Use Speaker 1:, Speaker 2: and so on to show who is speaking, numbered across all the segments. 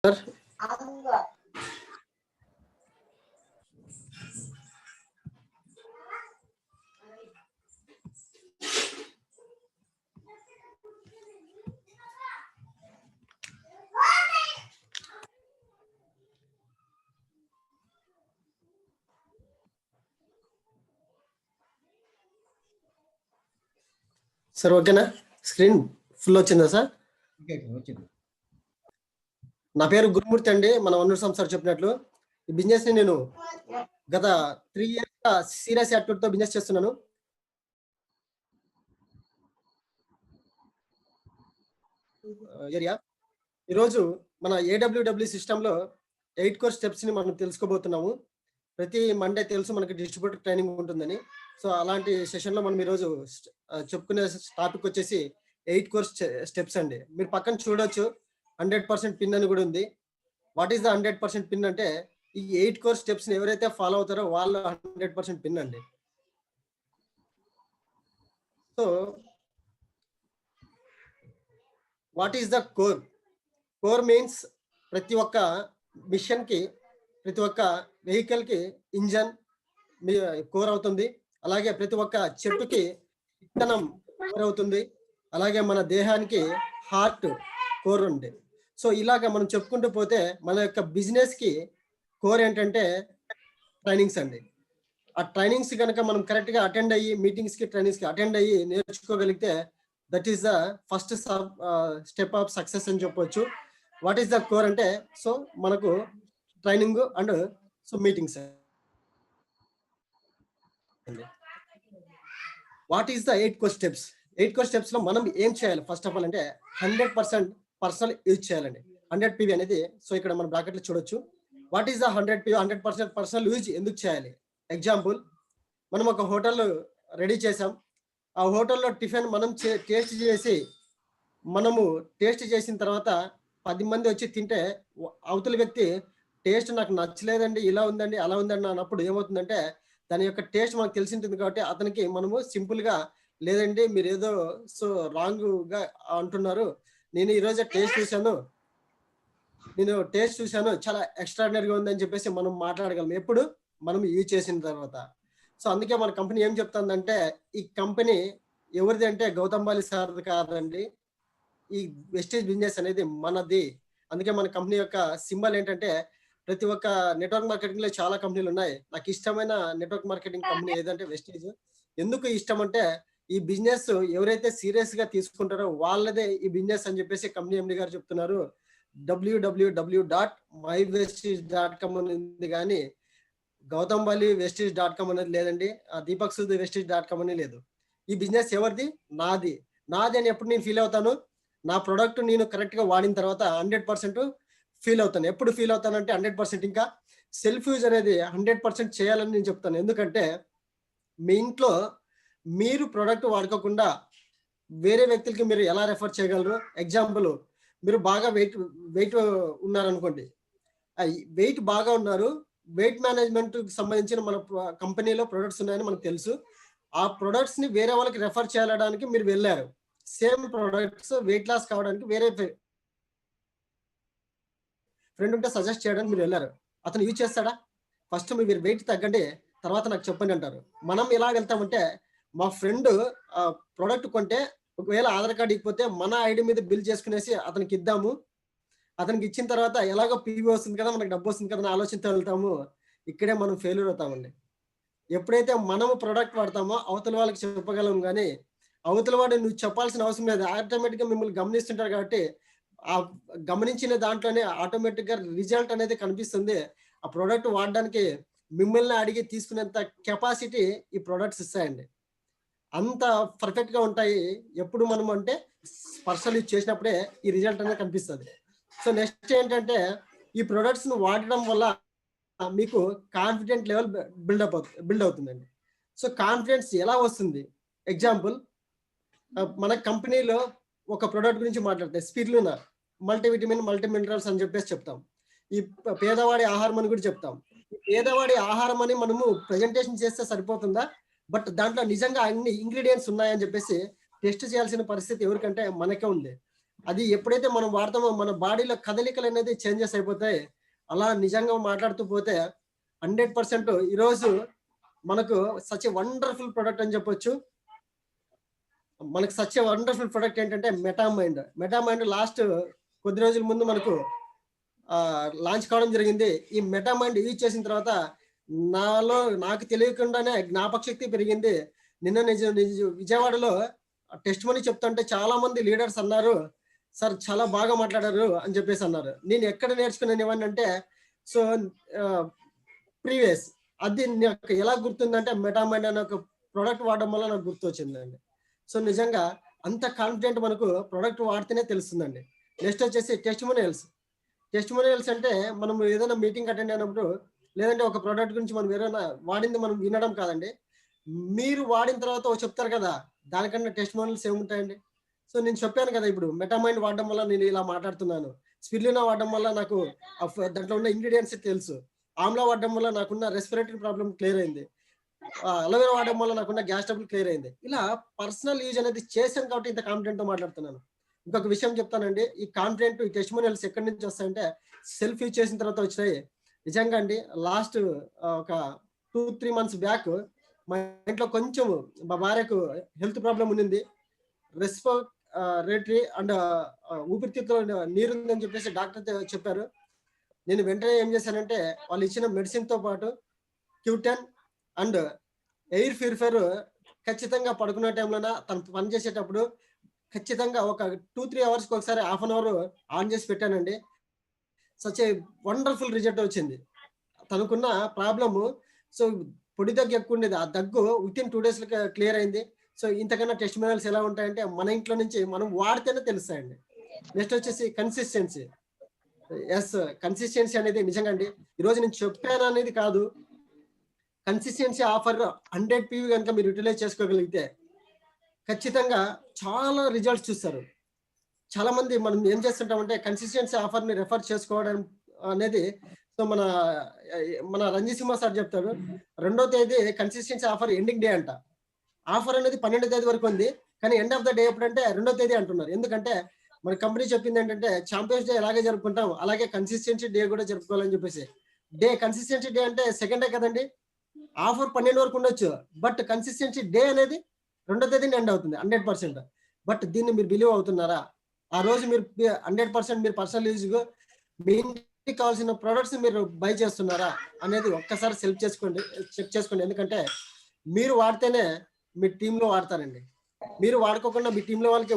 Speaker 1: Sir sir ఓకేనా? Screen full వచ్చిందా sir?
Speaker 2: వచ్చింది.
Speaker 1: నా పేరు గురుమూర్తి అండి. మన వనూరు సంస్థ చెప్పినట్లు ఈ బిజినెస్ ని నేను గత 3 years సీరియస్ యాటిట్యూడ్ తో బిజినెస్ చేస్తున్నాను. ఏరియా ఈరోజు మన AWW సిస్టంలో 8 కోర్స్ స్టెప్స్ ని మనం తెలుసుకోబోతున్నాము. ప్రతి మండే తెలుసు మనకి డిస్ట్రిబ్యూటర్ ట్రైనింగ్ ఉంటుందని. సో అలాంటి సెషన్లో మనం ఈరోజు చెప్పుకునే టాపిక్ వచ్చేసి 8 కోర్స్ స్టెప్స్ అండి. మీరు పక్కన చూడొచ్చు 100% పిన్ అని కూడా ఉంది. వాట్ ఈస్ ద 100% పిన్ అంటే ఈ 8 కోర్స్ స్టెప్స్ ని ఎవరైతే ఫాలో అవుతారో వాళ్ళు 100% పిన్ అండి. So what is the core? Core means ప్రతి ఒక్క మిషన్ కి, ప్రతి ఒక్క వెహికల్ కి ఇంజన్ కోర్ అవుతుంది. అలాగే ప్రతి ఒక్క చెట్టుకి విత్తనం కోర్ అవుతుంది. అలాగే మన దేహానికి హార్ట్ కోర్ ఉంది. సో ఇలాగ మనం చెప్పుకుంటూ పోతే మన యొక్క బిజినెస్ కి కోర్ ఏంటంటే ట్రైనింగ్స్ అండి. ఆ ట్రైనింగ్స్ కనుక మనం కరెక్ట్ గా అటెండ్ అయ్యి మీటింగ్స్ కి ట్రైనింగ్స్ కి అటెండ్ అయ్యి నేర్చుకోగలిగితే that is the first step of success అని చెప్పొచ్చు. వాట్ ఈస్ ద కోర్ అంటే సో మనకు training and so meetings. What is the 8 core steps? 8 core steps లో మనం ఏం చేయాలి? ఫస్ట్ ఆఫ్ ఆల్ అంటే 100% పర్సనల్ యూజ్ చేయాలండి. 100 PV అనేది సో ఇక్కడ మన బ్రాకెట్ లో చూడొచ్చు. What is the 100 PV? 100% personal use ఎందుకు చేయాలి? ఎగ్జాంపుల్, మనం ఒక హోటల్ రెడీ చేసాం. ఆ హోటల్లో టిఫిన్ మనం టేస్ట్ చేసి మనము టేస్ట్ చేసిన తర్వాత 10 మంది వచ్చి తింటే అవతల వ్యక్తి టేస్ట్ నాకు నచ్చలేదండి, ఇలా ఉందండి, అలా ఉందండి అన్నప్పుడు ఏమవుతుందంటే దాని యొక్క టేస్ట్ మనకు తెలిసి ఉంటుంది కాబట్టి అతనికి మనము సింపుల్ గా లేదండి మీరు ఏదో సో రాంగ్ గా అంటున్నారు, నేను ఈరోజు టేస్ట్ చూశాను చాలా ఎక్స్ట్రాడినరీగా ఉందని చెప్పేసి మనం మాట్లాడగలం ఎప్పుడు మనం యూజ్ చేసిన తర్వాత. సో అందుకే మన కంపెనీ ఏం చెప్తుందంటే ఈ కంపెనీ ఎవరిది అంటే గౌతమ్ బాలి సార్ కాదండి, ఈ వెస్టేజ్ బిజినెస్ అనేది మనది. అందుకే మన కంపెనీ యొక్క సింబల్ ఏంటంటే ప్రతి ఒక్క నెట్వర్క్ మార్కెటింగ్ లో చాలా కంపెనీలు ఉన్నాయి, నాకు ఇష్టమైన నెట్వర్క్ మార్కెటింగ్ కంపెనీ ఏదంటే వెస్టేజ్. ఎందుకు ఇష్టం అంటే ఈ బిజినెస్ ఎవరైతే సీరియస్ గా తీసుకుంటారో వాళ్ళదే ఈ బిజినెస్ అని చెప్పేసి కంపెనీ ఎండి గారు చెప్తున్నారు. www.mywestige.com అని ఉంది కానీ గౌతమ్ బాలి వెస్టేజ్.com అనేది లేదండి, దీపక్ సూద్ వెస్టేజ్.com అని లేదు. ఈ బిజినెస్ ఎవరిది? నాది. నాది అని ఎప్పుడు నేను ఫీల్ అవుతాను? నా ప్రొడక్ట్ నేను కరెక్ట్ గా వాడిన తర్వాత 100% ఫీల్ అవుతాను. ఎప్పుడు ఫీల్ అవుతానంటే 100% ఇంకా సెల్ఫ్ యూజ్ అనేది 100% చేయాలని నేను చెప్తాను. ఎందుకంటే మీ ఇంట్లో మీరు ప్రొడక్ట్ వాడుకోకుండా వేరే వ్యక్తులకి మీరు ఎలా రెఫర్ చేయగలరు? ఎగ్జాంపుల్, మీరు బాగా వెయిట్ ఉన్నారనుకోండి, వెయిట్ బాగా ఉన్నారు, వెయిట్ మేనేజ్మెంట్ సంబంధించిన మన కంపెనీలో ప్రొడక్ట్స్ ఉన్నాయని మనకు తెలుసు. ఆ ప్రొడక్ట్స్ ని వేరే వాళ్ళకి రెఫర్ చేయడానికి మీరు వెళ్ళారు. సేమ్ ప్రొడక్ట్స్ వెయిట్ లాస్ కావడానికి వేరే ఫ్రెండ్ ఉంటే సజెస్ట్ చేయడానికి మీరు వెళ్ళారు. అతను యూజ్ చేస్తాడా? ఫస్ట్ మీరు వెయిట్ తగ్గండి, తర్వాత నాకు చెప్పండి అంటారు. మనం ఎలా వెళ్తామంటే మా ఫ్రెండ్ ప్రోడక్ట్ కొంటే ఒకవేళ ఆధార్ కార్డు ఇకపోతే మన ఐడి మీద బిల్ చేసుకునేసి అతనికి ఇద్దాము, అతనికి ఇచ్చిన తర్వాత ఎలాగో పీవీ వస్తుంది కదా, మనకు డబ్బు వస్తుంది కదా అని ఆలోచనతో వెళ్తాము. ఇక్కడే మనం ఫెయిల్యూర్ అవుతామండి. ఎప్పుడైతే మనము ప్రోడక్ట్ వాడతామో అవతల వాళ్ళకి చెప్పగలం, కానీ అవతల వాడు నువ్వు చెప్పాల్సిన అవసరం లేదు. ఆటోమేటిక్గా మిమ్మల్ని గమనిస్తుంటారు కాబట్టి ఆ గమనించిన దాంట్లోనే ఆటోమేటిక్గా రిజల్ట్ అనేది కనిపిస్తుంది. ఆ ప్రోడక్ట్ వాడడానికి మిమ్మల్ని అడిగి తీసుకునేంత కెపాసిటీ ఈ ప్రోడక్ట్స్ ఇస్తాయండి. అంత పర్ఫెక్ట్ గా ఉంటాయి. ఎప్పుడు మనం అంటే పర్సనల్ యూజ్ చేసినప్పుడే ఈ రిజల్ట్ అనేది కనిపిస్తుంది. సో నెక్స్ట్ ఏంటంటే ఈ ప్రొడక్ట్స్ ను వాడడం వల్ల మీకు కాన్ఫిడెంట్ లెవెల్ బిల్డ్ అవుతుందండి. సో కాన్ఫిడెన్స్ ఎలా వస్తుంది? ఎగ్జాంపుల్, మన కంపెనీలో ఒక ప్రొడక్ట్ గురించి మాట్లాడితే స్పిరులినా మల్టీవిటమిన్ మల్టీ మినరల్స్ అని చెప్పేసి చెప్తాం. ఈ పేదవాడి ఆహారం అని కూడా చెప్తాం. ఈ పేదవాడి ఆహారం అని మనము ప్రెజెంటేషన్ చేస్తే సరిపోతుందా? బట్ దాంట్లో నిజంగా అన్ని ఇంగ్రీడియంట్స్ ఉన్నాయని చెప్పేసి టెస్ట్ చేయాల్సిన పరిస్థితి ఎవరికంటే మనకే ఉంది. అది ఎప్పుడైతే మనం వాడతామో మన బాడీలో కదలికలు అనేది చేంజెస్ అయిపోతాయి. అలా నిజంగా మాట్లాడుతూ పోతే 100% ఈరోజు మనకు సచ్ ఎ వండర్‌ఫుల్ ప్రొడక్ట్ అని చెప్పొచ్చు. మనకు సచ్ ఎ వండర్‌ఫుల్ ప్రొడక్ట్ ఏంటంటే మెటామైండ్. మెటామైండ్ లాస్ట్ కొద్ది రోజుల ముందు మనకు లాంచ్ కావడం జరిగింది. ఈ మెటామైండ్ యూజ్ చేసిన తర్వాత నాకు తెలియకుండానే జ్ఞాపక శక్తి పెరిగింది. నిన్న విజయవాడలో టెస్ట్ మనీ చెప్తుంటే చాలా మంది లీడర్స్ అన్నారు, సార్ చాలా బాగా మాట్లాడారు అని చెప్పేసి అన్నారు. నేను ఎక్కడ నేర్చుకున్నాను ఇవన్నీ అంటే, సో ప్రీవియస్ అది నాకు ఎలా గుర్తుందంటే మెటామైండ్ అనే ఒక ప్రోడక్ట్ వాడడం వల్ల నాకు గుర్తొచ్చిందండి. సో నిజంగా అంత కాన్ఫిడెంట్ మనకు ప్రోడక్ట్ వాడితేనే తెలుస్తుందండి. నెక్స్ట్ వచ్చేసి టెస్టిమోనియల్స్. టెస్టిమోనియల్స్ అంటే మనం ఏదైనా మీటింగ్ అటెండ్ అయినప్పుడు, లేదంటే ఒక ప్రోడక్ట్ గురించి మనం ఏదైనా వాడింది మనం వినడం కాదండి. మీరు వాడిన తర్వాత చెప్తారు కదా, దానికన్నా టెస్టిమోనియల్స్ ఏముంటాయండి. సో నేను చెప్పాను కదా, ఇప్పుడు మెటామైండ్ వాడడం వల్ల నేను ఇలా మాట్లాడుతున్నాను. స్పిరులినా వాడడం వల్ల నాకు దాంట్లో ఉన్న ఇంగ్రీడియంట్స్ తెలుసు. ఆమ్లా వాడడం వల్ల నాకున్న రెస్పిరేటరీ ప్రాబ్లమ్ క్లియర్ అయింది. అలోవెరా వాడడం వల్ల నాకున్న గ్యాస్ ట్రబుల్ క్లియర్ అయింది. ఇలా పర్సనల్ యూజ్ అనేది చేశాను కాబట్టి ఇంత కాన్ఫిడెంట్ తో మాట్లాడుతున్నాను. ఇంకొక విషయం చెప్తానండి. ఈ కాన్ఫిడెంట్, ఈ టెస్టిమోనియల్స్ ఎక్కడి నుంచి వస్తాయంటే సెల్ఫ్ యూజ్ చేసిన తర్వాత వచ్చినాయి. నిజంగా అండి, లాస్ట్ ఒక 2-3 మంత్స్ బ్యాక్ మా ఇంట్లో కొంచెం మా భార్యకు హెల్త్ ప్రాబ్లమ్ ఉండింది. రెస్పిరేటరీ అండ్ ఊపిరితిత్తులో నీరుందని చెప్పేసి డాక్టర్ చెప్పారు. నేను వెంటనే ఏం చేశానంటే, వాళ్ళు ఇచ్చిన మెడిసిన్‌తో పాటు క్యూటన్ అండ్ ఎయిర్ ప్యూరిఫైయర్ ఖచ్చితంగా పడుకునే టైంలోన తను పని చేసేటప్పుడు ఖచ్చితంగా ఒక 2-3 అవర్స్‌కి ఒకసారి హాఫ్ అన్ అవర్ ఆన్ చేసి పెట్టానండి. సచ్ ఏ వండర్‌ఫుల్ రిజల్ట్ వచ్చింది. తనకున్న ప్రాబ్లము, సో పొడి దగ్గు ఎక్కువుండేది. ఆ దగ్గు వితిన్ 2 డేస్‌లో క్లియర్ అయింది. సో ఇంతకన్నా టెస్టిమోనియల్స్ ఎలా ఉంటాయంటే మన ఇంట్లో నుంచి మనం వాడితేనే తెలుస్తాయండి. నెక్స్ట్ వచ్చేసి కన్సిస్టెన్సీ. యెస్, కన్సిస్టెన్సీ అనేది నిజంగా అండి. ఈరోజు నేను చెప్పాననేది కాదు. కన్సిస్టెన్సీ ఆఫర్ 100 పీవీ గనుక మీరు యుటిలైజ్ చేసుకోగలిగితే ఖచ్చితంగా చాలా రిజల్ట్స్ చూస్తారు. చాలా మంది మనం ఏం చేస్తుంటామంటే కన్సిస్టెన్సీ ఆఫర్‌ని రెఫర్ చేసుకోవడం అనేది, సో మన రంజిత్ సింహ సార్ చెప్తాడు. 2వ తేదీ కన్సిస్టెన్సీ ఆఫర్ ఎండింగ్ డే అంట. ఆఫర్ అనేది 12వ తేదీ వరకు ఉంది. కానీ ఎండ్ ఆఫ్ ద డే ఎప్పుడంటే 2వ తేదీ అంటున్నారు. ఎందుకంటే మన కంపెనీ చెప్పింది ఏంటంటే చాంపియన్స్ డే ఎలాగే జరుపుకుంటాం, అలాగే కన్సిస్టెన్సీ డే కూడా జరుపుకోవాలని చెప్పేసి. కన్సిస్టెన్సీ డే అంటే సెకండ్ డే కదండీ. ఆఫర్ 12 వరకు ఉండొచ్చు. బట్ కన్సిస్టెన్సీ డే అనేది 2వ తేదీన ఎండ్ అవుతుంది 100%. బట్ దీన్ని మీరు బిలీవ్ అవుతున్నారా? ఆ రోజు మీరు 100% మీరు పర్సనల్ యూజ్‌గా మీ ఇంటికి కావాల్సిన ప్రొడక్ట్స్ మీరు బై చేస్తున్నారా అనేది ఒక్కసారి చెక్ చేసుకోండి. ఎందుకంటే మీరు వాడితేనే మీ టీమ్‌లో వాడతారండి. మీరు వాడుకోకుండా మీ టీమ్‌లో వాళ్ళకి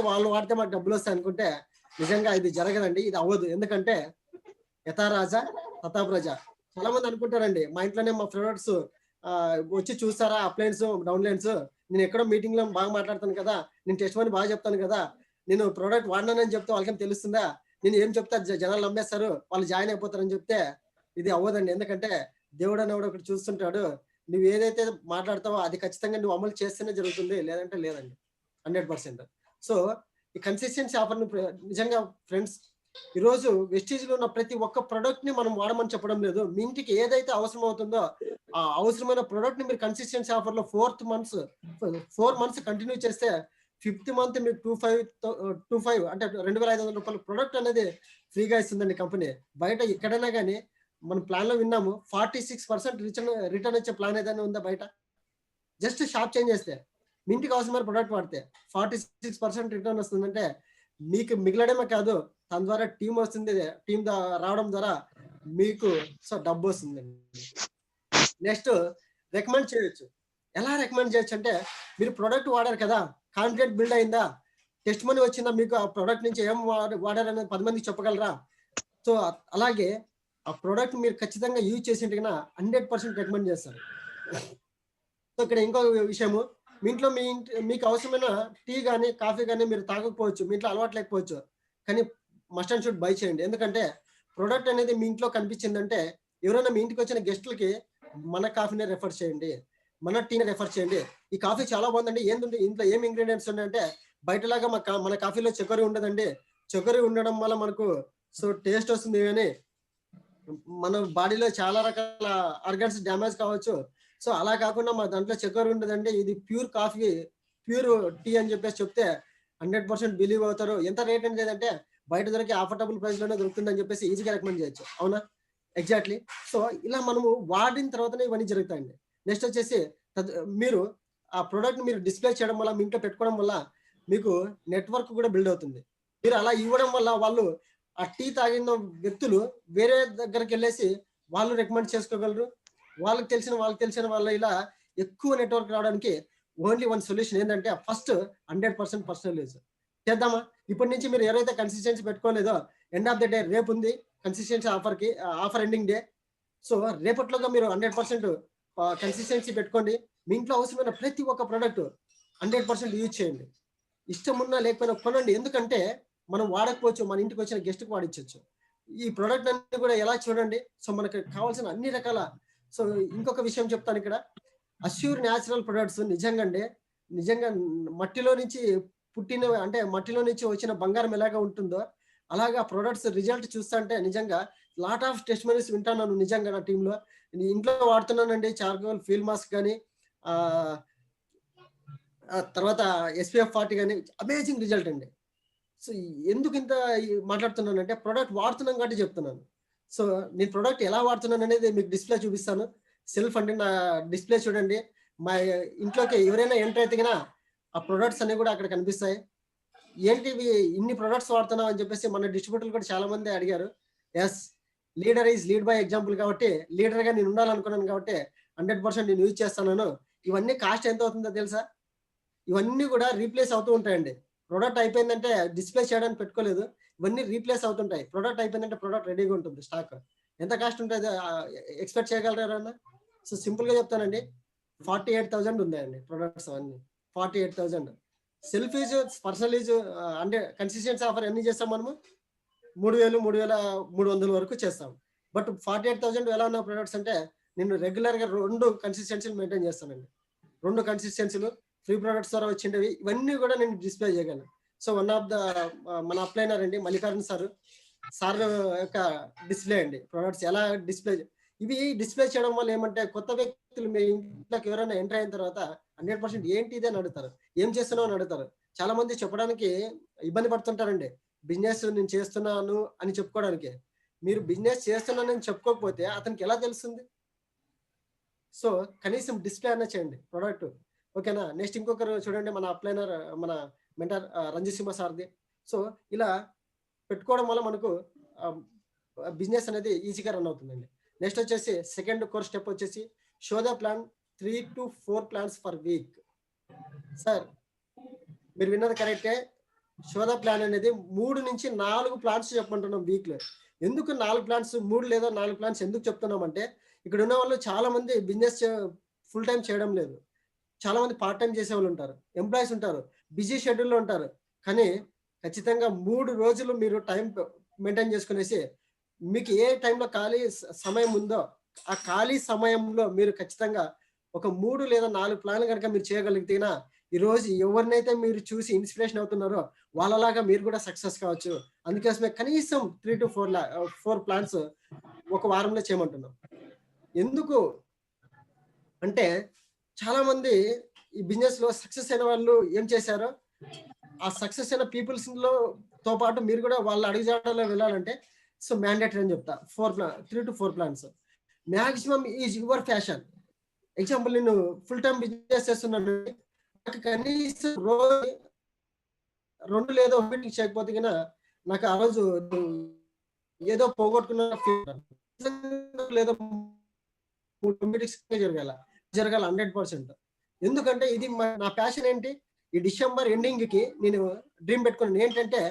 Speaker 1: వాళ్ళు వాడితే మాకు డబ్బులొస్తాయి అనుకుంటే నిజంగా ఇది జరగదండి. ఇది అవ్వదు. ఎందుకంటే యథా రాజా తథా ప్రజ. చాలా మంది అనుకుంటారండి, మా ఇంట్లోనే మా ప్రొడక్ట్స్ వచ్చి చూస్తారా అప్లయన్స్, డౌన్లైన్స్. నేను ఎక్కడో మీటింగ్‌లో బాగా మాట్లాడతాను కదా, నేను టెస్టిమనీ బాగా చెప్తాను కదా, నేను ప్రొడక్ట్ వాడినానని చెప్తే వాళ్ళకేం తెలుస్తుందా? నేను ఏం చెప్తే జనాలు నమ్మేస్తారు, వాళ్ళు జాయిన్ అయిపోతారని చెప్తే ఇది అవ్వదండి. ఎందుకంటే దేవుడు అనేవాడు ఒకడు చూస్తుంటాడు. నువ్వు ఏదైతే మాట్లాడతావో అది ఖచ్చితంగా నువ్వు అమలు చేస్తేనే జరుగుతుంది. లేదంటే లేదండి. 100%. సో ఈ కన్సిస్టెన్సీ ఆఫర్‌ని నిజంగా ఫ్రెండ్స్, ఈరోజు వెస్టీజ్‌లో ఉన్న ప్రతి ఒక్క ప్రొడక్ట్‌ని మనం వాడమని చెప్పడం లేదు. మీ ఇంటికి ఏదైతే అవసరం అవుతుందో ఆ అవసరమైన ప్రొడక్ట్‌ని మీరు కన్సిస్టెన్సీ ఆఫర్‌లో 4 మంత్స్ కంటిన్యూ చేస్తే ఫిఫ్త్ మంత్ మీకు 25 అంటే రూ. 2,500 ప్రొడక్ట్ అనేది ఫ్రీగా ఇస్తుందండి కంపెనీ. బయట ఎక్కడైనా గాని మన ప్లాన్‌లో విన్నాము 46% రిటర్న్ వచ్చే ప్లాన్ ఏదైనా ఉందా బయట? జస్ట్ షాప్ చేంజ్ చేస్తే, మీ ఇంటికి అవసరమైన ప్రొడక్ట్ వాడితే 46% రిటర్న్ వస్తుందంటే మీకు మిగలడమే కాదు, దాని ద్వారా టీమ్ వస్తుంది. టీమ్ రావడం ద్వారా మీకు సో డబ్బొస్తుందండి. నెక్స్ట్ రికమెండ్ చేయొచ్చు. ఎలా రికమెండ్ చేయొచ్చు అంటే, మీరు ప్రొడక్ట్ వాడారు కదా, కాన్ఫిడెంట్ బిల్డ్ అయిందా? టెస్ట్ మనీ వచ్చిందా మీకు? ఆ ప్రొడక్ట్ నుంచి ఏం వాడారనేది 10 మందికి చెప్పగలరా? సో అలాగే ఆ ప్రొడక్ట్ మీరు ఖచ్చితంగా యూజ్ చేసింటే గన 100% రికమెండ్ చేస్తారు. సో ఇక్కడ ఇంకో విషయము, మీ ఇంట్లో మీకు అవసరమైన టీ గాని, కాఫీ గాని మీరు తాగకపోవచ్చు. మీ ఇంట్లో అలవాటు లేకపోవచ్చు. కానీ మస్ట్ అండ్ షుడ్ బై చేయండి. ఎందుకంటే ప్రొడక్ట్ అనేది మీ ఇంట్లో కనిపించిందంటే ఎవరైనా మీ ఇంటికి వచ్చిన గెస్ట్‌లకి మన కాఫీనే రిఫర్ చేయండి. మన టీని రిఫర్ చేయండి. ఈ కాఫీ చాలా బాగుందండి. ఏందండి ఇంట్లో ఏం ఇంగ్రీడియెంట్స్ ఉన్నాయంటే, బయటలాగా మన కాఫీలో చక్కెర ఉండదండి. చక్కెర ఉండడం వల్ల మనకు సో టేస్ట్ వస్తుంది గానీ మన బాడీలో చాలా రకాల ఆర్గాన్స్ డ్యామేజ్ కావచ్చు. సో అలా కాకుండా మా దాంట్లో చక్కెర ఉండదండి. ఇది ప్యూర్ కాఫీ, ప్యూర్ టీ అని చెప్పేసి చెప్తే 100% బిలీవ్ అవుతారు. ఎంత రేట్ అనేది లేదంటే బయట దొరికే అఫోర్డబుల్ ప్రైస్‌లోనే దొరుకుతుందని చెప్పేసి ఈజీగా రికమెండ్ చేయొచ్చు. అవునా? ఎగ్జాక్ట్‌లీ. సో, ఇలా మనము వాడిన తర్వాతనే ఇవన్నీ జరుగుతాయండి. నెక్స్ట్ వచ్చేసి మీరు ఆ ప్రొడక్ట్‌ని మీరు డిస్‌ప్లే చేయడం వల్ల, మీ ఇంట్లో పెట్టుకోవడం వల్ల మీకు నెట్‌వర్క్ కూడా బిల్డ్ అవుతుంది. మీరు అలా ఇవ్వడం వల్ల వాళ్ళు ఆ టీ తాగిన వ్యక్తులు వేరే దగ్గరికెళ్ళేసి వాళ్ళు రికమెండ్ చేసుకోగలరు. వాళ్ళకి తెలిసిన వాళ్ళ ఇలా ఎక్కువ నెట్‌వర్క్ రావడానికి ఓన్లీ వన్ సొల్యూషన్ ఏందంటే ఫస్ట్ 100% పర్సనల్ యూజ్. చేద్దామా? ఇప్పటి నుంచి మీరు ఎవరైతే కన్సిస్టెన్సీ పెట్టుకోలేదో ఎండ్ ఆఫ్ ద డే రేపుంది consistency offer ending day. So, రేపట్లోగా మీరు 100% కన్సిస్టెన్సీ పెట్టుకోండి. మీ ఇంట్లో అవసరమైన ప్రతి ఒక్క ప్రొడక్ట్ 100% యూజ్ చేయండి. ఇష్టమున్నా లేకపోయినా కొనండి. ఎందుకంటే మనం వాడకపోవచ్చు. మన ఇంటికి వచ్చిన గెస్ట్‌కి వాడిచ్చొచ్చు. ఈ ప్రొడక్ట్ అన్నీ కూడా ఎలా చూడండి. సో, మనకు కావాల్సిన అన్ని రకాల సో, ఇంకొక విషయం చెప్తానిక్కడ. అష్యూర్ న్యాచురల్ ప్రొడక్ట్స్ నిజంగా మట్టిలో నుంచి పుట్టినవి అంటే మట్టిలో నుంచి వచ్చిన బంగారం ఎలాగా ఉంటుందో, అలాగా ప్రొడక్ట్స్ రిజల్ట్ చూస్తంటే నిజంగా లాట్ ఆఫ్ టెస్టిమనీస్ వింటున్నాను నిజంగా నా టీమ్‌లో. ఇంట్లో వాడుతున్నానండి చార్కోల్ ఫీల్డ్ మాస్క్ గాని, ఆహ్, తర్వాత ఎస్‌పీఎఫ్ 40 గాని అమేజింగ్ రిజల్ట్ అండి. సో, ఎందుకింత మాట్లాడుతున్నానంటే ప్రొడక్ట్ వాడుతున్నాం కాబట్టి చెప్తున్నాను. సో, నేను ప్రొడక్ట్ ఎలా వాడుతున్నాననేది మీకు డిస్‌ప్లే చూపిస్తాను. సెల్ఫ్ అంటే నా డిస్‌ప్లే చూడండి. మా ఇంట్లోకి ఎవరైనా ఎంటర్ అయితే గిన ఆ ప్రొడక్ట్స్ అన్నీ కూడా అక్కడ కనిపిస్తాయి. ఏంటివి ఇన్ని ప్రొడక్ట్స్ వాడుతున్నావు అని చెప్పేసి మన డిస్ట్రిబ్యూటర్లు కూడా చాలా మంది అడిగారు. యెస్. లీడ్ బై ఎగ్జాంపుల్ కాబట్టి లీడర్‌గా నేను ఉండాలనుకున్నాను కాబట్టి 100% నేను యూజ్ చేస్తున్నాను. ఇవన్నీ కాస్ట్ ఎంత అవుతుందో తెలుసా? ఇవన్నీ కూడా రీప్లేస్ అవుతూ ఉంటాయండి. ప్రొడక్ట్ అయిపోయిందంటే డిస్‌ప్లే చేయడానికి పెట్టుకోలేదు. ఇవన్నీ రీప్లేస్ అవుతుంటాయి. ప్రొడక్ట్ అయిపోయిందంటే ప్రొడక్ట్ రెడీగా ఉంటుంది స్టాక్. ఎంత కాస్ట్ ఉంటది ఎక్స్‌పెక్ట్ చేయగలరా ఎవరన్నా? సో, సింపుల్‌గా చెప్తానండి. 48,000 ఉన్నాయండి ప్రొడక్ట్స్ అవన్నీ. 48,000 సెల్ఫ్ యూజ్, పర్సనల్ యూజ్ అంటే కన్సిస్టెన్సీ ఆఫర్ ఎన్ని చేస్తాం మనము? 3,000, 3,300 వరకు చేస్తాం. బట్ 48,000 ఎలా ఉన్న ప్రొడక్ట్స్ అంటే నేను రెగ్యులర్‌గా 2 కన్సిస్టెన్సీలు మెయింటైన్ చేస్తానండి. 2 కన్సిస్టెన్సీలు ఫ్రీ ప్రొడక్ట్స్ ద్వారా వచ్చినవి ఇవన్నీ కూడా నేను డిస్‌ప్లే చేయగలను. సో, వన్ ఆఫ్ ద మన అప్లైనర్ అండి మల్లికార్జున్ సార్ యొక్క డిస్‌ప్లే అండి. ప్రొడక్ట్స్ ఎలా డిస్‌ప్లే ఇవి డిస్‌ప్లే చేయడం వల్ల ఏమంటే కొత్త వ్యక్తులు మీ ఇంట్లోకి ఎవరైనా ఎంటర్ అయిన తర్వాత 100% ఏంటి ఇది అని అడుగుతారు. ఏం చేస్తున్నావు అని అడుగుతారు. చాలా మంది చెప్పడానికి ఇబ్బంది పడుతుంటారండి. బిజినెస్ నేను చేస్తున్నాను అని చెప్పుకోవడానికి. మీరు బిజినెస్ చేస్తున్నానని చెప్పుకోకపోతే అతనికి ఎలా తెలుస్తుంది? సో, కనీసం డిస్‌ప్లే అన్నా చేయండి ప్రొడక్ట్. ఓకేనా? నెక్స్ట్ ఇంకొకరు చూడండి మన అప్లైనర్ మన మెంటర్ రంజిత్ సింహ సార్‌ది. సో, ఇలా పెట్టుకోవడం వల్ల మనకు ఆహ్, బిజినెస్ అనేది ఈజీగా రన్ అవుతుందండి. నెక్స్ట్ వచ్చేసి సెకండ్ కోర్ స్టెప్ వచ్చేసి show the plan 3-4 plans per week. Sir మీరు విన్నది కరెక్టే. షో ద ప్లాన్ అనేది 3-4 ప్లాన్స్ చెప్పమంటున్నాం వీక్‌లో. ఎందుకు 4 ప్లాన్స్ 3 లేదా 4 ప్లాన్స్ ఎందుకు చెప్తున్నామంటే ఇక్కడ ఉన్న వాళ్ళు చాలా మంది బిజినెస్ ఫుల్ టైమ్ చేయడం లేదు. చాలా మంది పార్ట్ టైమ్ చేసేవాళ్ళుంటారు. ఎంప్లాయీస్ ఉంటారు. బిజీ షెడ్యూల్‌లో ఉంటారు. కానీ ఖచ్చితంగా 3 రోజులు మీరు టైం మెయింటైన్ చేసుకునేసి మీకు ఏ టైంలో ఖాళీ సమయం ఉందో, ఆ ఖాళీ సమయంలో మీరు ఖచ్చితంగా ఒక 3 లేదా 4 ప్లాన్‌లు గనక మీరు చేయగలిగితేనా, ఈరోజు ఎవరినైతే మీరు చూసి ఇన్‌స్పిరేషన్ అవుతున్నారో వాళ్ళలాగా మీరు కూడా సక్సెస్ కావచ్చు. అందుకోసమే కనీసం 4 ప్లాన్స్ ఒక వారంలో చేయమంటున్నాం. ఎందుకు అంటే చాలామంది ఈ బిజినెస్‌లో సక్సెస్ అయిన వాళ్ళు ఏం చేశారో, ఆ సక్సెస్ అయిన పీపుల్స్‌లో పాటు మీరు కూడా వాళ్ళ అడుగుజాడల్లో వెళ్ళాలంటే సో, మ్యాండేటరీ అని చెప్తా. 3-4 plans. Maximum is your fashion. Example నేను ఫుల్ టైమ్ బిజినెస్ చేస్తున్నాను. నాకు కనీసం రోజు 2 లేదా 1 మీటింగ్ చేయకపోతే గిన నాకు ఆ రోజు ఏదో పోగొట్టుకున్న ఫీల్ లేదా 3 మీటింగ్స్ జరగాల 100%. ఎందుకంటే ఇది నా ప్యాషన్ ఏంటి? ఈ డిసెంబర్ ఎండింగ్‌కి నేను డ్రీమ్ పెట్టుకున్నాను. ఏంటంటే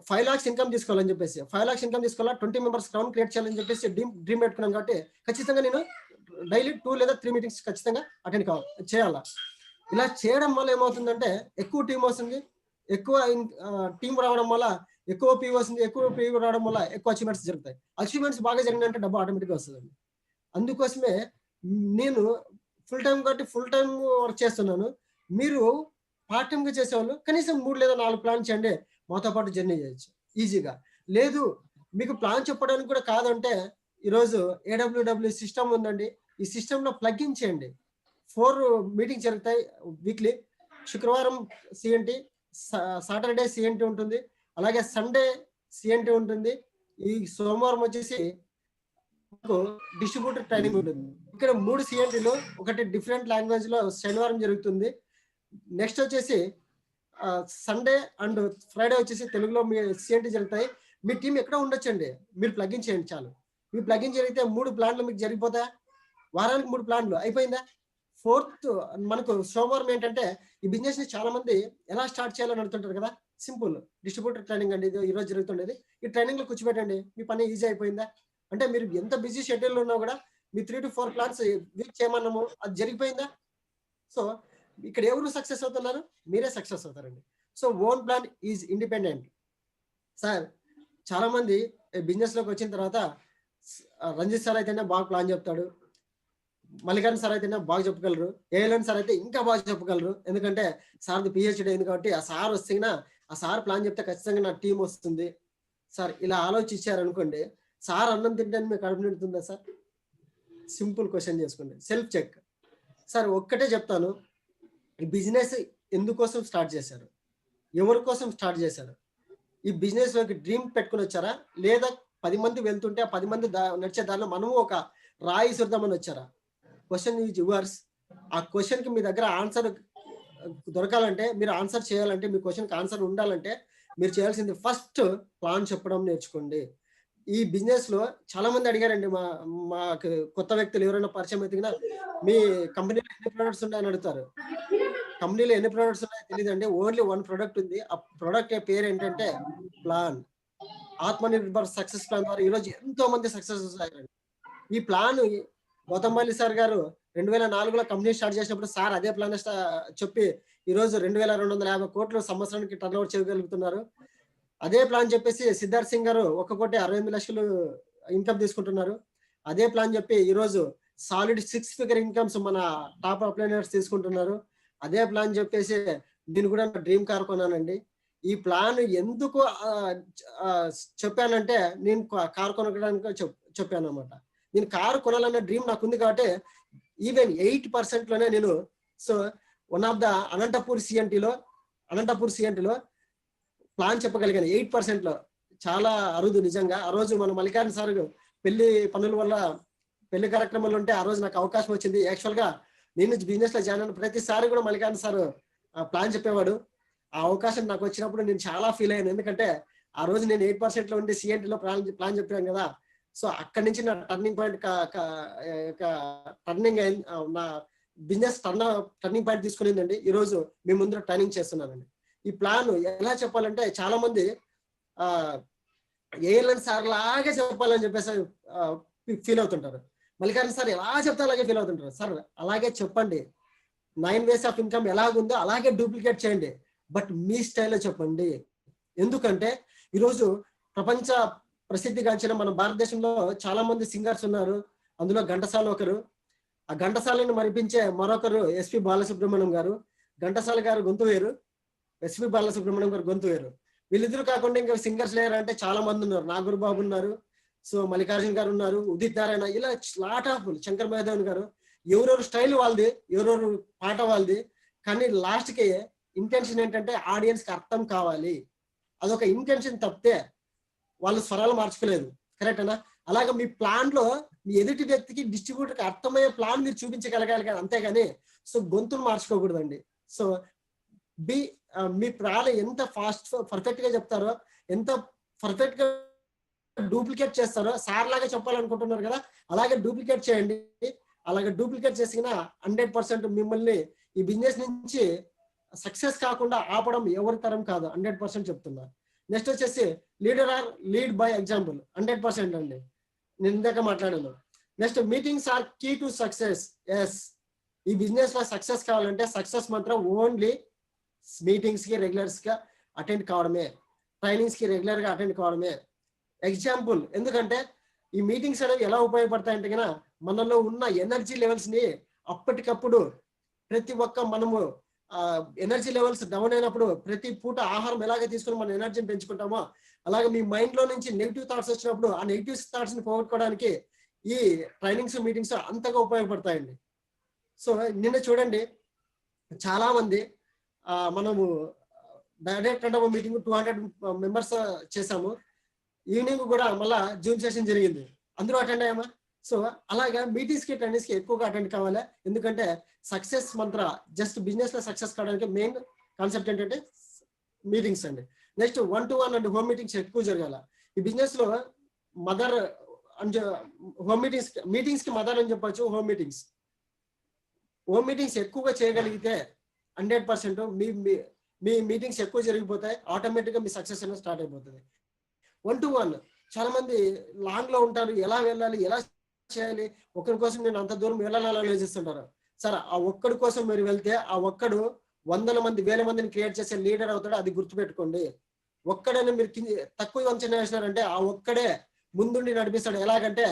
Speaker 1: 5,00,000 ఇన్‌కమ్ తీసుకోవాలని చెప్పేసి. 5,00,000 ఇన్‌కమ్ తీసుకోవాలా, 20 మెంబర్స్ క్రౌన్ క్రియేట్ చేయాలని చెప్పేసి డ్రీమ్ పెట్టుకున్నాను కాబట్టి ఖచ్చితంగా నేను డైలీ 2 లేదా 3 మీటింగ్స్ ఖచ్చితంగా చేయాలా. ఇలా చేయడం వల్ల ఏమవుతుందంటే ఎక్కువ టీమ్ వస్తుంది. టీమ్ రావడం వల్ల ఎక్కువ పీవీ వస్తుంది. ఎక్కువ పీవీ రావడం వల్ల ఎక్కువ అచీవ్‌మెంట్స్ జరుగుతాయి. అచీవ్‌మెంట్స్ బాగా జరిగినాయంటే డబ్బు ఆటోమేటిక్‌గా వస్తదండి. అందుకోసమే నేను ఫుల్ టైమ్ కాబట్టి ఫుల్ టైమ్ వర్క్ చేస్తున్నాను. మీరు పార్ట్ టైమ్‌గా చేసేవాళ్ళు కనీసం 3 లేదా 4 ప్లాన్ చేయండి. మాతో పాటు జర్నీ చేయొచ్చు ఈజీగా. లేదు మీకు ప్లాన్ చెప్పడానికి కూడా కాదంటే ఈరోజు ఏడబ్ల్యూడబ్ల్యూ సిస్టమ్ ఉందండి. ఈ సిస్టమ్‌లో ప్లగ్ ఇన్ చేయండి. 4 మీటింగ్స్ జరుగుతాయి వీక్లీ. శుక్రవారం సిఎన్టీ, సాటర్డే సిఎన్టీ ఉంటుంది, అలాగే సండే సిఎన్టీ ఉంటుంది. ఈ సోమవారం వచ్చేసి డిస్ట్రిబ్యూటర్ ట్రైనింగ్ ఉంటుంది. ఇక్కడ 3 సిఎన్టీలు, ఒకటి డిఫరెంట్ లాంగ్వేజ్ లో శనివారం జరుగుతుంది. నెక్స్ట్ వచ్చేసి సండే అండ్ ఫ్రైడే వచ్చేసి తెలుగులో మీ సిఎన్టీ జరుగుతాయి. మీ టీం ఎక్కడ ఉండొచ్చండి, మీరు ప్లగిన్ చేయండి చాలు. మీ ప్లగిన్ జరిగితే 3 ప్లాన్లు మీకు జరిగిపోతాయి. వారానికి 3 ప్లాన్లు అయిపోయిందా. 4th మనకు సోమవారం ఏంటంటే ఈ బిజినెస్ ని చాలా మంది ఎలా స్టార్ట్ చేయాలని అడుగుతుంటారు కదా. సింపుల్ డిస్ట్రిబ్యూటర్ ట్రైనింగ్ అండి, ఇది ఈరోజు జరుగుతుండేది. ఈ ట్రైనింగ్ లో కూర్చోబెట్టండి, మీ పని ఈజీ అయిపోయిందా. అంటే మీరు ఎంత బిజీ షెడ్యూల్ ఉన్నా కూడా మీ 3 to 4 ప్లాన్స్ వీక్ చేయమన్నాము, అది జరిగిపోయిందా. సో ఇక్కడ ఎవరు సక్సెస్ అవుతున్నారు, మీరే సక్సెస్ అవుతారండి. So own plan is independent. Sir చాలా మంది బిజినెస్ లోకి వచ్చిన తర్వాత రంజిత్ సార్ అయితేనే బాగా ప్లాన్ చెప్తాడు, మల్లికార్జున సార్ అయితేనే బాగా చెప్పగలరు, ఏఎల్ఎన్ సార్ అయితే ఇంకా బాగా చెప్పగలరు. ఎందుకంటే సార్ది పిహెచ్డి అయింది కాబట్టి ఆ సార్ వస్తేనా ఆ సార్ ప్లాన్ చెప్తే ఖచ్చితంగా నా టీం వస్తుంది. సార్ ఇలా ఆలోచించారు అనుకోండి, సార్ అన్నం తింటే మీకు కడుపు నిండుతుందా సార్. సింపుల్ క్వశ్చన్ చేసుకోండి, సెల్ఫ్ చెక్. సార్ ఒక్కటే చెప్తాను, ఈ బిజినెస్ ఎందుకోసం స్టార్ట్ చేశారు, ఎవరి కోసం స్టార్ట్ చేశారు, ఈ బిజినెస్ లోకి డ్రీమ్ పెట్టుకుని వచ్చారా, లేదా 10 మంది వెళ్తుంటే ఆ 10 మంది నడిచే దారిలో మనము ఒక రాయి సుడదామని వచ్చారా. Question is yours. ఆ క్వశ్చన్ కి మీ దగ్గర ఆన్సర్ దొరకాలంటే, మీరు ఆన్సర్ చేయాలంటే, మీ క్వశ్చన్కి ఆన్సర్ ఉండాలంటే మీరు చేయాల్సింది ఫస్ట్ ప్లాన్ చెప్పడం నేర్చుకోండి. ఈ బిజినెస్ లో చాలా మంది అడిగారండి, మాకు కొత్త వ్యక్తులు ఎవరైనా పరిచయం అయితే మీ కంపెనీలో ఎన్ని ప్రొడక్ట్స్ ఉన్నాయని అడుగుతారు. కంపెనీలో ఎన్ని ప్రొడక్ట్స్ ఉన్నాయో తెలియదండి, ఓన్లీ 1 ప్రొడక్ట్ ఉంది. ఆ ప్రొడక్ట్ పేరు ఏంటంటే ప్లాన్. ఆత్మనిర్భర్ సక్సెస్ ప్లాన్ ద్వారా ఈరోజు ఎంతో మంది సక్సెస్ అయ్యారండి. ఈ ప్లాన్ గౌతమ్ సార్ గారు 2004లో కంపెనీ స్టార్ట్ చేసినప్పుడు సార్ అదే ప్లాన్ చెప్పి ఈరోజు 2250 కోట్లు సంవత్సరానికి టర్న్ ఓవర్ చేయగలుగుతున్నారు. అదే ప్లాన్ చెప్పేసి సిద్ధార్థ్ సింగ్ గారు 1,68 లక్షలు ఇన్కమ్ తీసుకుంటున్నారు. అదే ప్లాన్ చెప్పి ఈరోజు సాలిడ్ 6 ఫిగర్ ఇన్కమ్స్ మన టాప్ అప్లైనర్స్ తీసుకుంటున్నారు. అదే ప్లాన్ చెప్పేసి నేను కూడా డ్రీమ్ కార్ కొన్నానండి. ఈ ప్లాన్ ఎందుకు చెప్పానంటే, నేను కార్ కొనడానికి చెప్పాను అనమాట. నేను కారు కొనాలన్న డ్రీమ్ నాకు ఉంది కాబట్టి ఈవెన్ 8% లోనే నేను వన్ ఆఫ్ ద అనంతపూర్ సిఎన్టీలో ప్లాన్ చెప్పగలిగాను 8% లో. చాలా అరుదు నిజంగా. ఆ రోజు మన మల్లికార్జున సార్ పెళ్లి పనుల వల్ల పెళ్లి కార్యక్రమాలు ఉంటే ఆ రోజు నాకు అవకాశం వచ్చింది. యాక్చువల్ గా నేను బిజినెస్ లో జాయిన్ అయిన ప్రతిసారి కూడా మల్లికార్జున సార్ ప్లాన్ చెప్పేవాడు. ఆ అవకాశం నాకు వచ్చినప్పుడు నేను చాలా ఫీల్ అయ్యాను. ఎందుకంటే ఆ రోజు నేను 8% లో ఉండి సిఎన్టీలో ప్లాన్ చెప్పాను కదా. సో అక్కడి నుంచి నా టర్నింగ్ పాయింట్ నా బిజినెస్ టర్నింగ్ పాయింట్ తీసుకునిందండి. ఈ రోజు మీ ముందు ట్రైనింగ్ చేస్తున్నానండి. ఈ ప్లాన్ ఎలా చెప్పాలంటే, చాలా మంది ఏఎల్ఎన్ సార్ లాగే చెప్పాలని చెప్పేసి ఫీల్ అవుతుంటారు. మల్లికార్జున సార్ ఎలా చెప్తే అలాగే ఫీల్ అవుతుంటారు. సార్ అలాగే చెప్పండి, 9 ways ఆఫ్ ఇన్కమ్ ఎలాగుందో అలాగే డూప్లికేట్ చేయండి, బట్ మీ స్టైల్లో చెప్పండి. ఎందుకంటే ఈరోజు ప్రపంచ ప్రసిద్ధిగాంచిన మన భారతదేశంలో చాలా మంది సింగర్స్ ఉన్నారు. అందులో ఘంటసాల ఒకరు. ఆ ఘంటసాలను మరిపించే మరొకరు ఎస్పి బాలసుబ్రహ్మణ్యం గారు. ఘంటసాల గారు గొంతు వేరు, ఎస్పి బాలసుబ్రహ్మణ్యం గారు గొంతు వేరు. వీళ్ళిద్దరు కాకుండా ఇంకా సింగర్స్ లేరు అంటే చాలా మంది ఉన్నారు. నాగూర్బాబు ఉన్నారు, సో మల్లికార్జున గారు ఉన్నారు, ఉదిత్ నారాయణ, ఇలా లాట్ ఆఫ్ శంకర్ మహాదేవన్ గారు. ఎవరెవరు స్టైల్ వాళ్ళది, ఎవరెవరు పాట వాళ్ళది. కానీ లాస్ట్ కి ఇంటెన్షన్ ఏంటంటే ఆడియన్స్ కి అర్థం కావాలి. అదొక ఇంటెన్షన్ తప్పితే వాళ్ళు స్వరాలు మార్చుకోలేదు. కరెక్టేనా? అలాగే మీ ప్లాన్ లో మీ ఎదుటి వ్యక్తికి డిస్ట్రిబ్యూటర్కి అర్థమయ్యే ప్లాన్ మీరు చూపించగలగాలి కానీ, అంతేగాని గొంతును మార్చుకోకూడదండి. సో మీ ప్లాన్ ఎంత పర్ఫెక్ట్ గా చెప్తారో, ఎంత పర్ఫెక్ట్ గా డూప్లికేట్ చేస్తారో, సార్ లాగా చెప్పాలనుకుంటున్నారు కదా అలాగే డూప్లికేట్ చేయండి. అలాగే డూప్లికేట్ చేసిన 100% మిమ్మల్ని ఈ బిజినెస్ నుంచి సక్సెస్ కాకుండా ఆపడం ఎవరి తరం కాదు. 100% చెప్తున్నా. నెక్స్ట్ వచ్చేసి లీడ్ బై ఎగ్జాంపుల్. 100% అండి, నేను ఇందాక మాట్లాడాను. Next meetings are key to success. Yes, ఈ బిజినెస్ లో సక్సెస్ కావాలంటే సక్సెస్ మాత్రం ఓన్లీ మీటింగ్స్ కి రెగ్యులర్స్ గా అటెండ్ కావడమే, ట్రైనింగ్స్ కి రెగ్యులర్ గా అటెండ్ కావడమే. ఎగ్జాంపుల్, ఎందుకంటే ఈ మీటింగ్స్ అనేవి ఎలా ఉపయోగపడతాయంటే కనుక మనలో ఉన్న ఎనర్జీ లెవెల్స్ ని అప్పటికప్పుడు ప్రతి ఒక్క మనము ఎనర్జీ లెవెల్స్ డౌన్ అయినప్పుడు ప్రతి పూట ఆహారం ఎలాగ తీసుకుని మన ఎనర్జీని పెంచుకుంటామో అలాగే మీ మైండ్ లో నుంచి నెగిటివ్ థాట్స్ వచ్చినప్పుడు ఆ నెగిటివ్ థాట్స్ ని పోగొట్టుకోవడానికి ఈ ట్రైనింగ్స్ మీటింగ్స్ అంతగా ఉపయోగపడతాయండి. సో నిన్న చూడండి, చాలా మంది మనము డైరెక్ట్ అంటే మీటింగ్ 200 మెంబర్స్ చేసాము. ఈవినింగ్ కూడా మళ్ళా జూమ్ సెషన్ జరిగింది, అందరూ అటెండ్ అయ్యామా. సో అలాగా మీటింగ్స్ కి ట్రైనింగ్స్ కి ఎక్కువగా అటెండ్ కావాలి. ఎందుకంటే సక్సెస్ మంత్ర జస్ట్ బిజినెస్ లో సక్సెస్ కావడానికి మెయిన్ కాన్సెప్ట్ ఏంటంటే మీటింగ్స్ అండి. Next 1-to-1 and home meetings ఎక్కువ జరగాల. ఈ బిజినెస్ లో మదర్ అని హోమ్ మీటింగ్స్ కి మదర్ అని చెప్పొచ్చు. హోమ్ మీటింగ్స్ ఎక్కువగా చేయగలిగితే 100% మీ మీటింగ్స్ ఎక్కువ జరిగిపోతాయి, ఆటోమేటిక్ గా మీ సక్సెస్ అనేది స్టార్ట్ అయిపోతుంది. 1-to-1 చాలా మంది లాంగ్ లో ఉంటారు, ఎలా వెళ్ళాలి ఎలా చేయాలి, ఒకరి కోసం నేను అంత దూరం వెళ్ళాలని ఆలోచిస్తుంటారు. సరే ఆ ఒక్కడి కోసం మీరు వెళ్తే ఆ ఒక్కడు 100 మంది 1000 మందిని క్రియేట్ చేసే లీడర్ అవుతాడు, అది గుర్తుపెట్టుకోండి. ఒక్కడని మీరు తక్కువ అంచనా వేసినారంటే ఆ ఒక్కడే ముందుండి నడిపిస్తాడు. ఎలాగంటే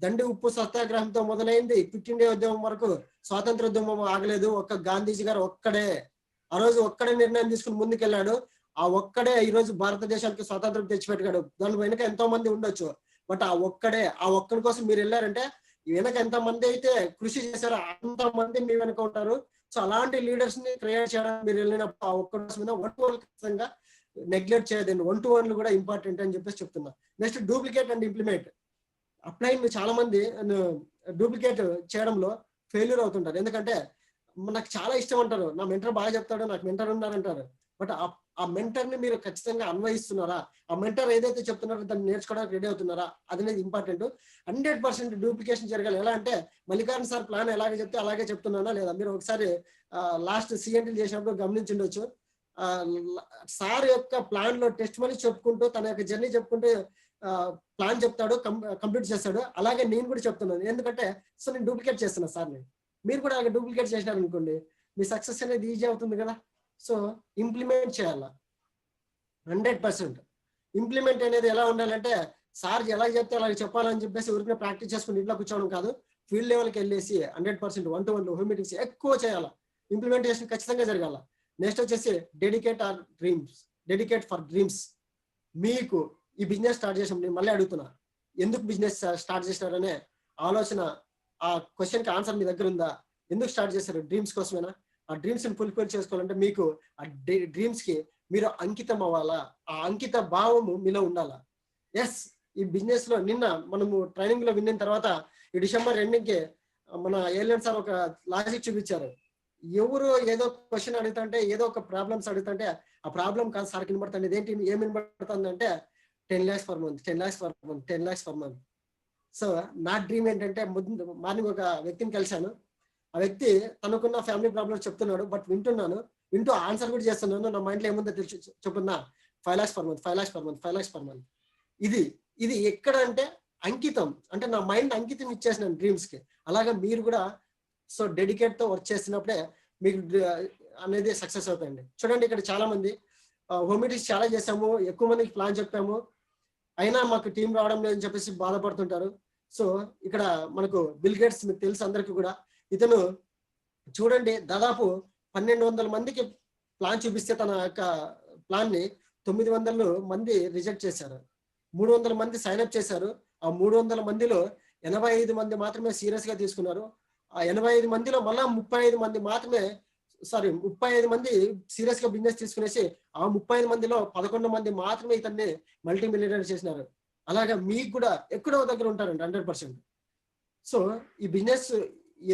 Speaker 1: దండి ఉప్పు సత్యాగ్రహంతో మొదలైంది, క్విట్ ఇండియా ఉద్యమం వరకు స్వాతంత్ర ఉద్యమం ఆగలేదు. ఒక్క గాంధీజీ గారు ఒక్కడే ఆ రోజు ఒక్కడే నిర్ణయం తీసుకుని ముందుకెళ్ళాడు. ఆ ఒక్కడే ఈ రోజు భారతదేశానికి స్వాతంత్రం తెచ్చిపెట్టాడు. దాని వెనుక ఎంతో మంది ఉండొచ్చు, బట్ ఆ ఒక్కడి కోసం మీరు వెళ్ళారంటే వెనక ఎంత మంది అయితే కృషి చేశారో అంత మంది మీ వెనక ఉంటారు. సో అలాంటి లీడర్స్ ని క్రియేట్ చేయడానికి మీరు వెళ్ళినప్పుడు ఆ ఒక్కడి కోసం మీద 1-to-1 ఖచ్చితంగా నెగ్లెక్ట్ చేయదండి. 1-to-1 కూడా ఇంపార్టెంట్ అని చెప్పేసి చెప్తున్నా. Next duplicate and implement. Upline చాలా మంది డూప్లికేట్ చేయడంలో ఫెయిల్యూర్ అవుతుంటారు. ఎందుకంటే నాకు చాలా ఇష్టం అంటారు, నా మెంటర్ బాగా చెప్తాడు, నాకు మెంటర్ ఉన్నారంటారు. బట్ ఆ మెంటర్ ని మీరు ఖచ్చితంగా అన్వయిస్తున్నారా, ఆ మెంటర్ ఏదైతే చెప్తున్నారో దాన్ని నేర్చుకోవడానికి రెడీ అవుతున్నారా, అనేది ఇంపార్టెంట్. 100% డూప్లికేషన్ జరగాలి. ఎలా అంటే మల్లికార్జున సార్ ప్లాన్ ఎలాగే చెప్తే అలాగే చెప్తున్నానా లేదా. మీరు ఒకసారి లాస్ట్ సిఎన్టీ చేసినప్పుడు గమనించుండొచ్చు. సార్ యొక్క ప్లాన్ లో టెస్ట్ మనీ చెప్పుకుంటూ తన యొక్క జర్నీ చెప్పుకుంటూ ప్లాన్ చెప్తాడు, కంప్లీట్ చేస్తాడు. అలాగే నేను కూడా చెప్తున్నాను, ఎందుకంటే సో నేను డూప్లికేట్ చేస్తున్నా సార్ని. మీరు కూడా అలాగే డూప్లికేట్ చేసినారు అనుకోండి, మీ సక్సెస్ అనేది ఈజీ అవుతుంది కదా. సో ఇంప్లిమెంట్ చేయాల 100%. ఇంప్లిమెంట్ అనేది ఎలా ఉండాలంటే సార్ ఎలా చెప్తే అలాగే చెప్పాలని చెప్పేసి ఊరికే ప్రాక్టీస్ చేసుకుని ఇంట్లో కూర్చోవడం కాదు. ఫీల్డ్ లెవెల్కి వెళ్ళేసి 100% 1-to-1 హోమ్ మీటింగ్స్ ఎక్కువ చేయాలా. ఇంప్లిమెంటేషన్ ఖచ్చితంగా జరగాల. నెక్స్ట్ వచ్చేసి డెడికేట్ ఫర్ డ్రీమ్స్. మీకు ఈ బిజినెస్ స్టార్ట్ చేసాం, నేను మళ్ళీ అడుగుతున్నా, ఎందుకు బిజినెస్ స్టార్ట్ చేసినారనే ఆలోచన, ఆ క్వశ్చన్కి ఆన్సర్ మీ దగ్గర ఉందా? ఎందుకు స్టార్ట్ చేశారు? డ్రీమ్స్ కోసమేనా? ఆ డ్రీమ్స్ ని ఫుల్ఫిల్ చేసుకోవాలంటే మీకు ఆ డ్రీమ్స్ కి మీరు అంకితం అవ్వాలా, ఆ అంకిత భావము మీలో ఉండాలా. ఎస్, ఈ బిజినెస్ లో నిన్న మనము ట్రైనింగ్ లో విన్న తర్వాత ఈ డిసెంబర్ ఎండింగ్ కి మన ఏలియన్ సార్ ఒక లాజిక్ చూపించారు. ఎవరు ఏదో క్వశ్చన్ అడుగుతుంటే, ఏదో ఒక ప్రాబ్లమ్స్ అడుగుతుంటే ఆ ప్రాబ్లం కాదు సార్కి వినబడుతుంది. ఇదేంటి ఏం వినబడుతుంది అంటే 10 lakhs per month, 10 lakhs per month, 10 lakhs per month. So నా డ్రీమ్ ఏంటంటే, మార్నింగ్ ఒక వ్యక్తిని కలిశాను. ఆ వ్యక్తి తనకున్న ఫ్యామిలీ ప్రాబ్లమ్స్ చెప్తున్నాడు, బట్ వింటూ ఆన్సర్ కూడా చేస్తున్నాను. నా మైండ్లో ఏముందో తెలిసి చెప్పున్నా, 5 lakhs per month, 5 lakhs per month, 5 lakhs per month. ఇది ఎక్కడ అంటే అంకితం, అంటే నా మైండ్ అంకితం ఇచ్చేసినాను డ్రీమ్స్ కి. అలాగా మీరు కూడా సో డెడికేట్ తో వర్క్ చేసినప్పుడే మీకు అనేది సక్సెస్ అవుతాయండి. చూడండి, ఇక్కడ చాలా మంది హోమ్ మీటింగ్స్ చాలా చేసాము, ఎక్కువ మందికి ప్లాన్ చెప్పాము, అయినా మాకు టీం రావడం లేదని చెప్పేసి బాధపడుతుంటారు. సో ఇక్కడ మనకు బిల్ గేట్స్ మీకు తెలుసు అందరికీ కూడా. ఇతను చూడండి, దాదాపు 1200 మందికి ప్లాన్ చూపిస్తే తన యొక్క ప్లాన్ ని 900 మంది రిజెక్ట్ చేశారు. 300 మంది సైన్అప్ చేశారు. ఆ 300 మందిలో 85 మంది మాత్రమే సీరియస్ గా తీసుకున్నారు. ఆ 85 మందిలో మళ్ళా 35 మంది మాత్రమే 35 మంది సీరియస్ గా బిజినెస్ తీసుకునేసి ఆ 35 మందిలో 11 మంది మాత్రమే ఇతన్ని మల్టీ మిలియనర్ చేసినారు. అలాగా మీకు కూడా ఎక్కడో దగ్గర ఉంటారండి 100%. సో ఈ బిజినెస్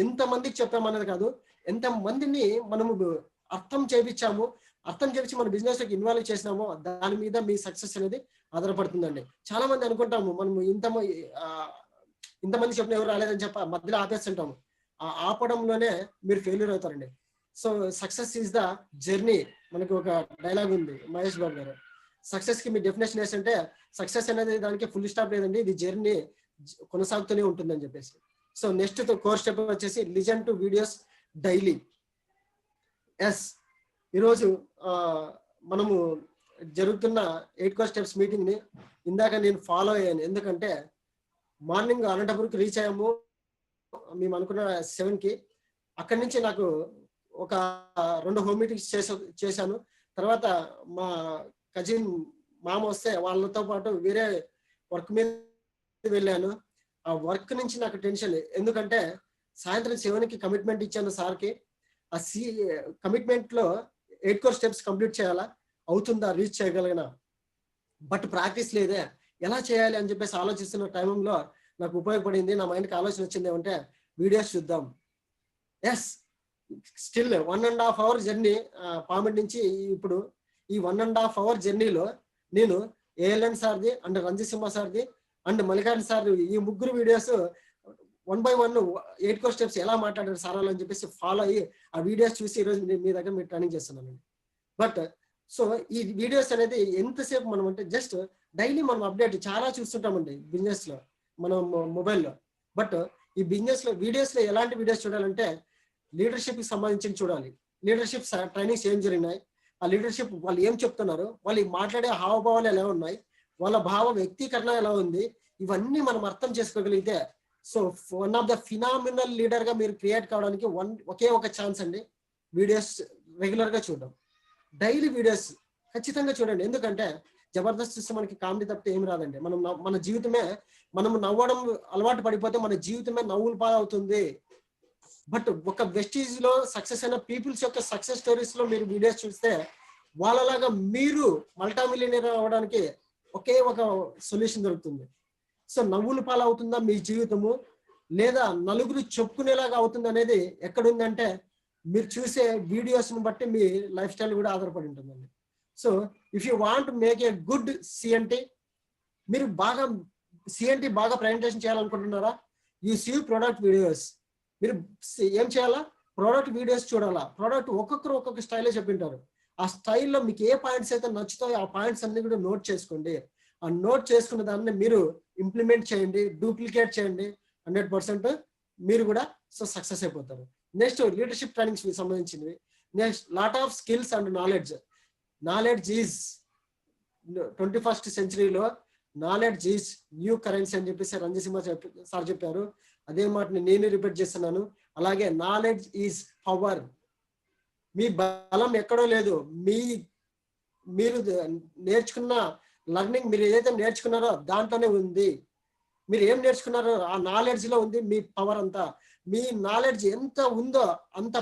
Speaker 1: ఎంత మందికి చెప్పామన్నది కాదు, ఎంత మందిని మనము అర్థం చేపించి మన బిజినెస్ లోకి ఇన్వాల్వ్ చేసినామో దాని మీద మీ సక్సెస్ అనేది ఆధారపడుతుందండి. చాలా మంది అనుకుంటాము మనము ఇంతమంది చెప్పిన ఎవరు రాలేదని చెప్ప మధ్యలో ఆపేస్తుంటాము. ఆ ఆపడంలోనే మీరు ఫెయిల్యూర్ అవుతారండి. So success is the journey. మనకి ఒక డైలాగ్ ఉంది మహేష్ బాబు గారు. సక్సెస్ కి మీ డెఫినేషన్ ఏంటంటే, సక్సెస్ అనేది దానికి ఫుల్ స్టాప్ లేదండి, ఇది జర్నీ కొనసాగుతూనే ఉంటుందని చెప్పేసి. సో నెక్స్ట్ కోర్ స్టెప్ వచ్చేసి listen to videos daily. Yes, ఈరోజు మనము జరుగుతున్న 8 కోర్ స్టెప్స్ మీటింగ్ ని ఇందాక నేను ఫాలో అయ్యాను. ఎందుకంటే మార్నింగ్ అనంతపురంకి రీచ్ అయ్యాము మేము అనుకున్న 7కి. అక్కడి నుంచి నాకు ఒక 2 హోమ్ మీటింగ్స్ చేశాను. తర్వాత మా కజిన్ మామ వస్తే వాళ్ళతో పాటు వేరే వర్క్ మీద వెళ్ళాను. ఆ వర్క్ నుంచి నాకు టెన్షన్, ఎందుకంటే సాయంత్రం 7కి కమిట్మెంట్ ఇచ్చాను సార్కి. ఆ కమిట్మెంట్ లో 8 కోర్ స్టెప్స్ కంప్లీట్ చేయాలా, అవుతుందా, రీచ్ చేయగలిగినా, బట్ ప్రాక్టీస్ లేదే, ఎలా చేయాలి అని చెప్పేసి ఆలోచిస్తున్న టైంలో నాకు ఉపయోగపడింది, నా మైండ్కి ఆలోచన వచ్చింది ఏమంటే వీడియోస్ చూద్దాం. Yes, still 1.5 hour journey Pamidi నుంచి ఇప్పుడు ఈ 1.5 hour జర్నీలో నేను ఏఎల్ఎన్ సార్ది అండ్ రంజిత్ సార్ది అండ్ మల్లికార్జున సార్ ఈ ముగ్గురు వీడియోస్ 1 by 1 8 కోర్ స్టెప్స్ ఎలా మాట్లాడారు సార్ అని చెప్పేసి ఫాలో అయ్యి ఆ వీడియోస్ చూసి ఈరోజు మీ దగ్గర మీరు ట్రైనింగ్ చేస్తున్నాను. బట్ సో ఈ వీడియోస్ అనేది ఎంతసేపు మనం అంటే జస్ట్ డైలీ మనం అప్డేట్ చాలా చూస్తుంటామండి బిజినెస్ లో, మనం మొబైల్లో. బట్ ఈ బిజినెస్ లో వీడియోస్ లో ఎలాంటి వీడియోస్ చూడాలంటే లీడర్షిప్ కి సంబంధించి చూడాలి. లీడర్షిప్ ట్రైనింగ్స్ ఏం జరిగినాయి, ఆ లీడర్షిప్ వాళ్ళు ఏం చెప్తున్నారు, వాళ్ళు మాట్లాడే హావభావాలు ఎలా ఉన్నాయి, వాళ్ళ భావ వ్యక్తీకరణ ఎలా ఉంది, ఇవన్నీ మనం అర్థం చేసుకోగలిగితే so one of the phenomenal leader గా మీరు క్రియేట్ కావడానికి ఒకే ఒక ఛాన్స్ అండి, వీడియోస్ రెగ్యులర్ గా చూడడం. డైలీ వీడియోస్ ఖచ్చితంగా చూడండి. ఎందుకంటే జబర్దస్త్ చూస్తే మనకి కామెడీ తప్పితే ఏమి రాదండి. మన జీవితమే, మనం నవ్వడం అలవాటు పడిపోతే మన జీవితమే నవ్వులు పాలవుతుంది. బట్ ఒక వెస్టీజ్ లో సక్సెస్ అయిన పీపుల్స్ యొక్క సక్సెస్ స్టోరీస్ లో మీరు వీడియోస్ చూస్తే వాళ్ళలాగా మీరు మల్టా మిలియనీర్ అవ్వడానికి ఒకే ఒక సొల్యూషన్ దొరుకుతుంది. సో నవ్వులు పాలవుతుందా మీ జీవితము, లేదా నలుగురు చెప్పుకునేలాగా అవుతుంది అనేది ఎక్కడుందంటే మీరు చూసే వీడియోస్ ని బట్టి మీ లైఫ్ స్టైల్ కూడా ఆధారపడి ఉంటుందండి. So if you want make a good CNT, మీరు బాగా సిఎన్టీ బాగా ప్రజెంటేషన్ చేయాలనుకుంటున్నారా, యూ సీ ప్రొడక్ట్ వీడియోస్. మీరు ఏం చేయాలా, ప్రోడక్ట్ వీడియోస్ చూడాలా. ప్రోడక్ట్ ఒక్కొక్కరు ఒక్కొక్క స్టైల్లో చెప్పింటారు. ఆ స్టైల్లో మీకు ఏ పాయింట్స్ అయితే నచ్చుతాయో ఆ పాయింట్స్ అన్ని కూడా నోట్ చేసుకోండి. ఆ నోట్ చేసుకున్న దాన్ని మీరు ఇంప్లిమెంట్ చేయండి, డూప్లికేట్ చేయండి. 100% మీరు కూడా సో సక్సెస్ అయిపోతారు. నెక్స్ట్ లీడర్షిప్ ట్రైనింగ్స్ సంబంధించినవి. Next lot of skills and knowledge. Knowledge is 21st centuryలో నాలెడ్జ్ ఈజ్ న్యూ కరెన్సీ అని చెప్పేసి రంజిత్ సార్ చెప్పారు. అదే మాటని నేను రిపీట్ చేస్తున్నాను. అలాగే నాలెడ్జ్ ఈజ్ పవర్. మీ బలం ఎక్కడో లేదు, మీరు నేర్చుకున్న లర్నింగ్, మీరు ఏదైతే నేర్చుకున్నారో దాంట్లోనే ఉంది. మీరు ఏం నేర్చుకున్నారో ఆ నాలెడ్జ్ లో ఉంది మీ పవర్ అంతా. మీ నాలెడ్జ్ ఎంత ఉందో అంత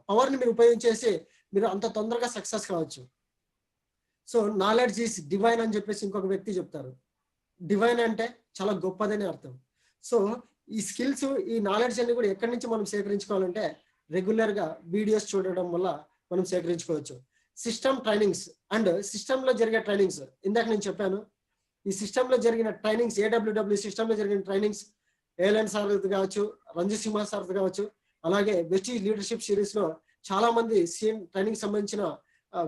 Speaker 1: పవర్ ని మీరు ఉపయోగించేసి మీరు అంత తొందరగా సక్సెస్ కావచ్చు. సో నాలెడ్జ్ ఈస్ డివైన్ అని చెప్పేసి ఇంకొక వ్యక్తి చెప్తారు. డివైన్ అంటే చాలా గొప్పదని అర్థం. సో ఈ స్కిల్స్, ఈ నాలెడ్జ్ అన్ని కూడా ఎక్కడి నుంచి మనం సేకరించుకోవాలంటే రెగ్యులర్ గా వీడియోస్ చూడడం వల్ల మనం సేకరించుకోవచ్చు. సిస్టమ్ ట్రైనింగ్స్ అండ్ సిస్టమ్ లో జరిగే ట్రైనింగ్స్ ఇందాక నేను చెప్పాను. ఈ సిస్టమ్ లో జరిగిన ట్రైనింగ్స్, ఏడబ్ల్యూడబ్ల్యూ సిస్టమ్ లో జరిగిన ట్రైనింగ్స్ ఏఎల్ఎన్ సార్ కావచ్చు, రంజిత్ సార్ కావచ్చు, అలాగే వెస్టీజ్ లీడర్షిప్ సిరీస్ లో చాలా మంది సీఎం ట్రైనింగ్ సంబంధించిన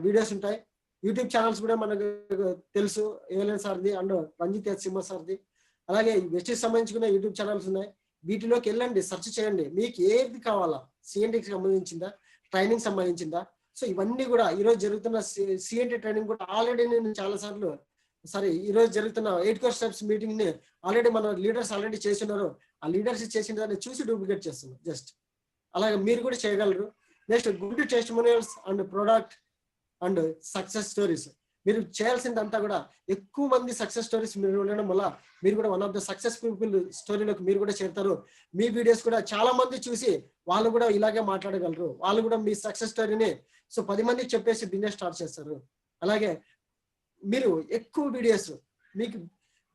Speaker 1: వీడియోస్ ఉంటాయి. యూట్యూబ్ ఛానల్స్ కూడా మనకు తెలుసు, ఏఎల్ఎన్ సార్ది అండ్ రంజిత్ సార్ది. అలాగే వెస్టీజ్ సంబంధించిన యూట్యూబ్ ఛానల్స్ ఉన్నాయి. వీటిలోకి వెళ్ళండి, సెర్చ్ చేయండి, మీకు ఏది కావాలా, సిఎన్టీకి సంబంధించిందా, ట్రైనింగ్ సంబంధించిందా. సో ఇవన్నీ కూడా ఈరోజు జరుగుతున్న సిఎన్టీ ట్రైనింగ్ కూడా ఆల్రెడీ నేను చాలా సార్లు ఈరోజు జరుగుతున్న 8 కోర్ స్టెప్స్ మీటింగ్ ని ఆల్రెడీ మన లీడర్స్ ఆల్రెడీ చేస్తున్నారు. ఆ లీడర్స్ చేసిన దాన్ని చూసి డూప్లికేట్ చేస్తున్నారు జస్ట్. అలాగే మీరు కూడా చేయగలరు. Next good testimonials and product and success stories. మీరు చేయాల్సిందంతా కూడా ఎక్కువ మంది సక్సెస్ స్టోరీస్ మీరు ఉండడం వల్ల మీరు కూడా one of the success people స్టోరీలోకి మీరు కూడా చేరుతారు. మీ వీడియోస్ కూడా చాలా మంది చూసి వాళ్ళు కూడా ఇలాగే మాట్లాడగలరు. వాళ్ళు కూడా మీ సక్సెస్ స్టోరీని సో 10 మందికి చెప్పేసి బిజినెస్ స్టార్ట్ చేస్తారు. అలాగే మీరు ఎక్కువ వీడియోస్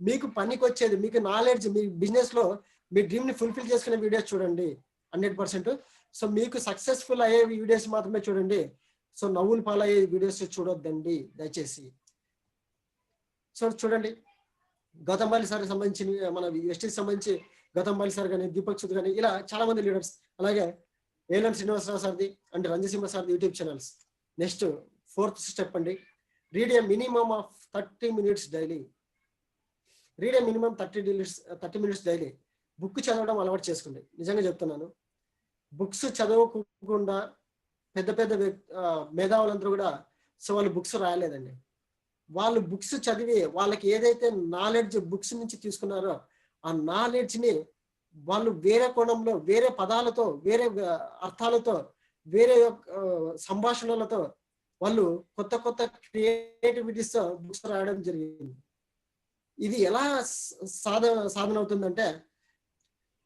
Speaker 1: మీకు పనికి వచ్చేది, మీకు నాలెడ్జ్, మీ బిజినెస్ లో మీ డ్రీమ్ ని ఫుల్ఫిల్ చేసుకునే వీడియోస్ చూడండి 100%. సో మీకు సక్సెస్ఫుల్ అయ్యే వీడియోస్ మాత్రమే చూడండి. సో నవ్వులు పాలయ్యే వీడియోస్ చూడొద్దండి దయచేసి. సో చూడండి, గౌతమ్ సార్ సంబంధించి, మన వెస్టీజ్ సంబంధించి గౌతమ్ సార్ కానీ, దీపక్ సుద్ కానీ, ఇలా చాలా మంది లీడర్స్. అలాగే ఏఎల్ఎన్ శ్రీనివాసరావు సార్ది అండ్ రంజిత్ సార్ది YouTube channels. Next 4th step అండి, read a minimum of 30 minutes daily. Read a minimum 30 minutes daily. Book చదవడం అలవాటు చేసుకోండి. నిజంగా చెప్తున్నాను, బుక్స్ చదవకుండా పెద్ద మేధావులందరూ కూడా సో వాళ్ళు బుక్స్ రాయలేదండి. వాళ్ళు బుక్స్ చదివి వాళ్ళకి ఏదైతే నాలెడ్జ్ బుక్స్ నుంచి తీసుకున్నారో ఆ నాలెడ్జ్ ని వాళ్ళు వేరే కోణంలో, వేరే పదాలతో, వేరే అర్థాలతో, వేరే సంభాషణలతో వాళ్ళు కొత్త క్రియేటివిటీస్ తో బుక్స్ రాయడం జరిగింది. ఇది ఎలా సాధన అవుతుందంటే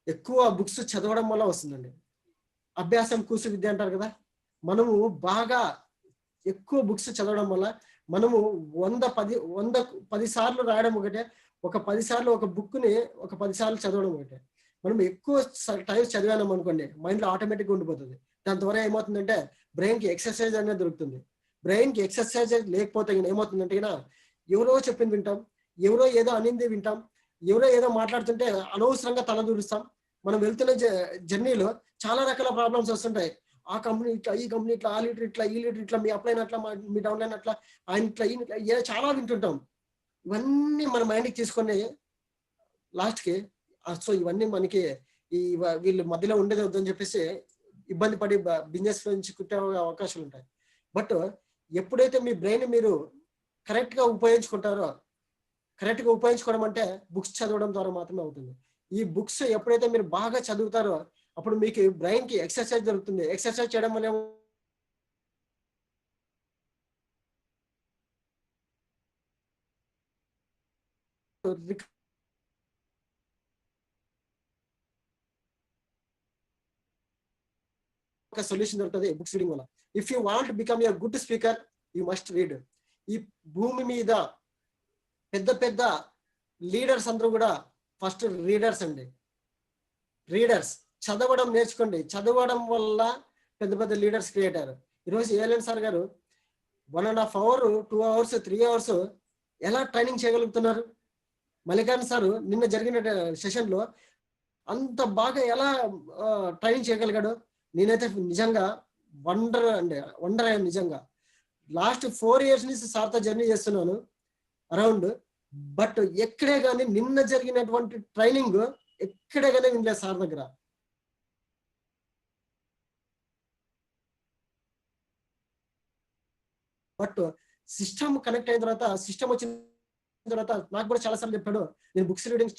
Speaker 1: ఎక్కువ బుక్స్ చదవడం వల్ల వస్తుందండి. అభ్యాసం కూసు విద్య అంటారు కదా. మనము బాగా ఎక్కువ బుక్స్ చదవడం వల్ల మనము 100 సార్లు రాయడం ఒకటే, ఒక 10 సార్లు ఒక బుక్ని ఒక 10 సార్లు చదవడం ఒకటే. మనం ఎక్కువ టైమ్స్ చదివాం అనుకోండి, మైండ్లో ఆటోమేటిక్గా ఉండిపోతుంది. దాని ద్వారా ఏమవుతుందంటే బ్రెయిన్కి ఎక్సర్సైజ్ అనేది దొరుకుతుంది. బ్రెయిన్కి ఎక్సర్సైజ్ లేకపోతే ఏమవుతుందంటే ఎవరో చెప్పింది వింటాం, ఎవరో ఏదో అనింది వింటాం, ఎవరో ఏదో మాట్లాడుతుంటే అనవసరంగా తల దూరుస్తాం. మనం వెళ్తున్న జర్నీలో చాలా రకాల ప్రాబ్లమ్స్ వస్తుంటాయి. ఆ కంపెనీ ఇట్లా, ఈ కంపెనీ ఇట్లా, ఆ లీటర్ ఇట్లా, ఈ లీటర్ ఇట్లా, మీ అప్లైన్ అట్లా, మీ డౌన్ లైన్ అట్లా, ఆయన ఇట్లా, ఈయన ఇట్లా, చాలా వింటుంటాం. ఇవన్నీ మన మైండ్కి తీసుకొని లాస్ట్కి సో ఇవన్నీ మనకి వీళ్ళు మధ్యలో ఉండేది వద్దని చెప్పేసి ఇబ్బంది పడి బిజినెస్ నుంచి కుట్టే అవకాశాలు ఉంటాయి. బట్ ఎప్పుడైతే మీ బ్రెయిన్ మీరు కరెక్ట్గా ఉపయోగించుకుంటారో, కరెక్ట్గా ఉపయోగించుకోవడం అంటే బుక్స్ చదవడం ద్వారా మాత్రమే అవుతుంది. ఈ బుక్స్ ఎప్పుడైతే మీరు బాగా చదువుతారో అప్పుడు మీకు బ్రెయిన్కి ఎక్సర్సైజ్ జరుగుతుంది. ఎక్సర్సైజ్ చేయడం వల్ల ఒక సొల్యూషన్ దొరుకుతుంది బుక్స్ రీడింగ్ వల్ల. If you want become a good speaker you must read. ఈ భూమి మీద పెద్ద పెద్ద లీడర్స్ అందరూ కూడా ఫస్ట్ రీడర్స్ అండి. రీడర్స్ చదవడం నేర్చుకోండి. చదవడం వల్ల పెద్ద పెద్ద లీడర్స్ క్రియేట్ అయ్యారు. ఈరోజు ఏలెన్ సార్ గారు 1.5 hours 2 hours 3 hours ఎలా ట్రైనింగ్ చేయగలుగుతున్నారు? మల్లికార్జున సార్ నిన్న జరిగిన సెషన్లో అంత బాగా ఎలా ట్రైనింగ్ చేయగలిగాడు? నేనైతే నిజంగా వండర్ అయ్యాను నిజంగా. లాస్ట్ 4 years నుంచి సార్తో జర్నీ చేస్తున్నాను అరౌండ్. బట్ ఎక్కడే కానీ నిన్న జరిగినటువంటి ట్రైనింగ్ ఎక్కడే కానీ వినలేదు సార్ దగ్గర. బట్ సిస్టమ్ కనెక్ట్ అయిన తర్వాత, సిస్టమ్ వచ్చిన తర్వాత నాకు కూడా చాలా సార్లు చెప్పాడు, నేను బుక్స్ రీడింగ్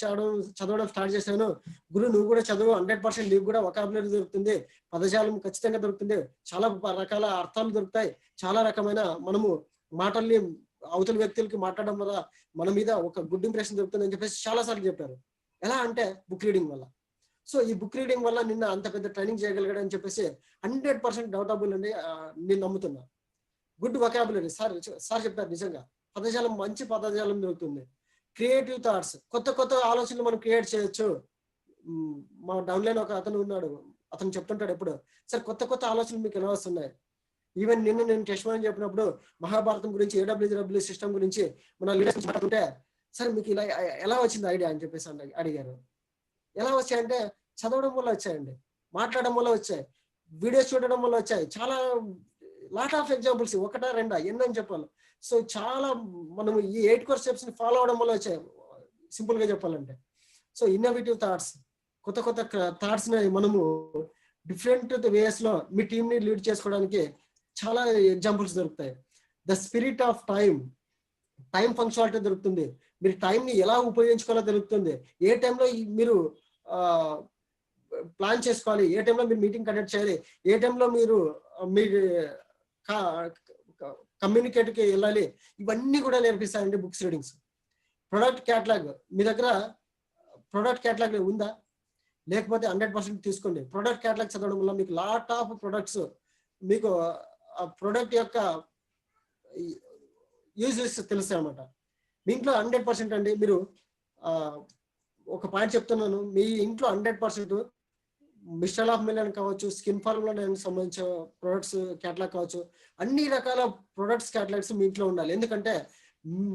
Speaker 1: చదవడం స్టార్ట్ చేశాను గురు, నువ్వు కూడా చదువు, 100% నీకు కూడా వొకాబులరీ దొరుకుతుంది, పదజాలం ఖచ్చితంగా దొరుకుతుంది, చాలా రకాల అర్థాలు దొరుకుతాయి, చాలా రకమైన మనము మాటల్ని అవతల వ్యక్తులకి మాట్లాడడం వల్ల మన మీద ఒక గుడ్ ఇంప్రెషన్ దొరుకుతుంది అని చెప్పేసి చాలా సార్లు చెప్పారు. ఎలా అంటే బుక్ రీడింగ్ వల్ల. సో ఈ బుక్ రీడింగ్ వల్ల నిన్న అంత పెద్ద ట్రైనింగ్ చేయగలిగాడు అని చెప్పేసి 100% డౌటబుల్ అండి. నేను నమ్ముతున్నా. గుడ్ వొకాబులరీ సార్ చెప్పారు. నిజంగా పదజాలం, మంచి పదజాలం దొరుకుతుంది. క్రియేటివ్ థాట్స్, కొత్త కొత్త ఆలోచనలు మనం క్రియేట్ చేయొచ్చు. మా డౌన్లైన్ ఒక అతను ఉన్నాడు, అతను చెప్తుంటాడు ఎప్పుడు, సార్ కొత్త కొత్త ఆలోచనలు మీకు ఎలా వస్తున్నాయి? ఈవెన్ నిన్న నేను టెస్ట్ అని చెప్పినప్పుడు మహాభారతం గురించి, AWW సిస్టమ్ గురించి మన లీడర్స్ మాట్లాడుతుంటే, సార్ మీకు ఇలా ఎలా వచ్చింది ఐడియా అని చెప్పేసి అడిగారు. ఎలా వచ్చాయంటే చదవడం వల్ల వచ్చాయండి, మాట్లాడడం వల్ల వచ్చాయి, వీడియోస్ చూడడం వల్ల వచ్చాయి. చాలా లాట్ ఆఫ్ ఎగ్జాంపుల్స్, ఒకటా రెండా ఎన్నని చెప్పాలి. సో చాలా మనం ఈ 8 core steps ని ఫాలో అవడం వల్ల వచ్చాయి సింపుల్ గా చెప్పాలంటే. సో ఇన్నోవేటివ్ థాట్స్, కొత్త కొత్త థాట్స్ ని మనము డిఫరెంట్ వేస్ లో మీ టీమ్ ని లీడ్ చేసుకోవడానికి చాలా ఎగ్జాంపుల్స్ దొరుకుతాయి. The spirit of time punctuality దొరుకుతుంది. మీరు టైం ని ఎలా ఉపయోగించుకోవాలో దొరుకుతుంది. ఏ టైంలో మీరు ప్లాన్ చేసుకోవాలి, ఏ టైంలో మీరు మీటింగ్ కండక్ట్ చేయాలి, ఏ టైంలో మీరు మీ కమ్యూనికేట్కి వెళ్ళాలి, ఇవన్నీ కూడా నేర్పిస్తాయండి బుక్స్ రీడింగ్స్. ప్రొడక్ట్ క్యాటలాగ్, మీ దగ్గర ప్రొడక్ట్ క్యాటలాగ్ ఉందా? లేకపోతే 100% తీసుకోండి. ప్రొడక్ట్ క్యాటలాగ్ చదవడం వల్ల మీకు లాట్ ఆఫ్ ప్రొడక్ట్స్, మీకు ఆ ప్రొడక్ట్ యొక్క యూజెస్ తెలుస్తాయి అన్నమాట. మీ ఇంట్లో 100% అండి, మీరు ఒక పాయింట్ చెప్తున్నాను, మీ ఇంట్లో 100% మిస్టర్ ఆఫ్ మిలియన్ కావచ్చు, స్కిన్ ఫార్ములా సంబంధించిన ప్రొడక్ట్స్ క్యాటలాగ్ కావచ్చు, అన్ని రకాల ప్రొడక్ట్స్ క్యాటలాగ్స్ మీ ఇంట్లో ఉండాలి. ఎందుకంటే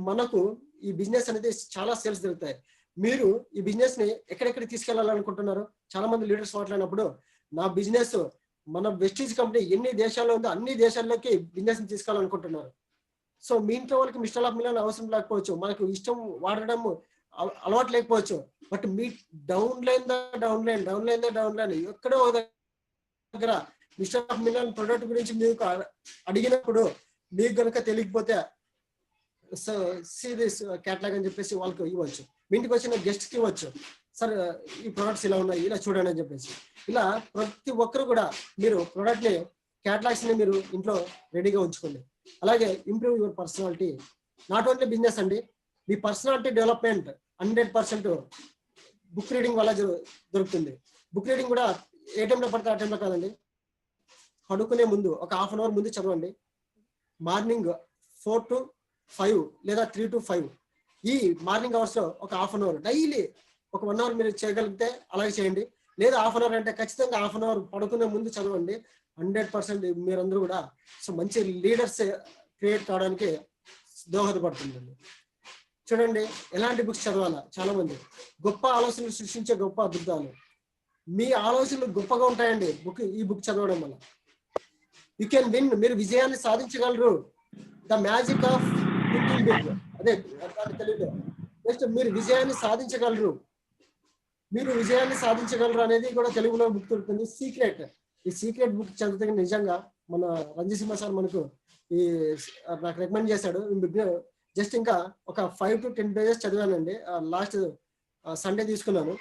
Speaker 1: మనకు ఈ బిజినెస్ అనేది చాలా సేల్స్ జరుగుతాయి. మీరు ఈ బిజినెస్ ని ఎక్కడెక్కడికి తీసుకెళ్లాలనుకుంటున్నారు? చాలా మంది లీడర్స్ మాట్లాడినప్పుడు, నా బిజినెస్ మన వెస్టీజ్ కంపెనీ ఎన్ని దేశాల్లో ఉందో అన్ని దేశాల్లోకి బిజినెస్ ని తీసుకెళ్లాలనుకుంటున్నారు. సో మీ ఇంట్లో వాళ్ళకి మిస్టర్ ఆఫ్ మిలియన్ అవసరం లేకపోవచ్చు, మనకు ఇష్టం వాడడం అలవాటు లేకపోవచ్చు. బట్ మీ డౌన్ లైన్ ఎక్కడో దగ్గర మిస్టర్ ఆఫ్ మిలియన్ ప్రొడక్ట్ గురించి మీకు అడిగినప్పుడు మీకు కనుక తెలియకపోతే సీరియస్ క్యాటలాగ్ అని చెప్పేసి వాళ్ళకి ఇవ్వచ్చు. మీ ఇంటికి వచ్చిన గెస్ట్కి ఇవ్వచ్చు, సార్ ఈ ప్రొడక్ట్స్ ఇలా ఉన్నాయి, ఇలా చూడండి అని చెప్పేసి. ఇలా ప్రతి ఒక్కరు కూడా మీరు ప్రొడక్ట్ని క్యాటలాగ్స్ ని మీరు ఇంట్లో రెడీగా ఉంచుకోండి. అలాగే improve your personality. Not only business అండి, మీ పర్సనాలిటీ డెవలప్మెంట్ 100% బుక్ రీడింగ్ వల్ల దొరుకుతుంది. బుక్ రీడింగ్ కూడా ఏ టైంలో పడితే ఆ టైంలో కాదండి, పడుకునే ముందు ఒక 1/2 hour ముందు చదవండి. మార్నింగ్ 4 to 5 లేదా 3 to 5 ఈ మార్నింగ్ అవర్స్ లో ఒక హాఫ్ అన్ అవర్ డైలీ ఒక 1 అవర్ మీరు చేయగలిగితే అలాగే చేయండి. లేదా హాఫ్ అన్ అవర్ అంటే ఖచ్చితంగా హాఫ్ అన్ అవర్ పడుకునే ముందు చదవండి. 100% మీరందరూ కూడా సో మంచి లీడర్స్ క్రియేట్ కావడానికి దోహదపడుతుందండి. చూడండి ఎలాంటి బుక్స్ చదవాలా, చాలా మంది గొప్ప ఆలోచనలు సృష్టించే గొప్ప అద్భుతాలు. మీ ఆలోచనలు గొప్పగా ఉంటాయండి ఈ బుక్ చదవడం వల్ల. యూ కెన్ విన్, మీరు విజయాన్ని సాధించగలరు. The magic of thinking big, అదే తెలియదు. నెక్స్ట్ మీరు విజయాన్ని సాధించగలరు, మీరు విజయాన్ని సాధించగలరు అనేది కూడా తెలుగులో బుక్ దొరుకుతుంది, సీక్రెట్. ఈ సీక్రెట్ బుక్ చదివితే నిజంగా మన రంజిత్ సింహ సార్ మనకు ఈ నాకు రికమెండ్ చేశాడు. జస్ట్ ఇంకా ఒక 5 to 10 pages చదివానండి. లాస్ట్ సండే తీసుకున్నాను.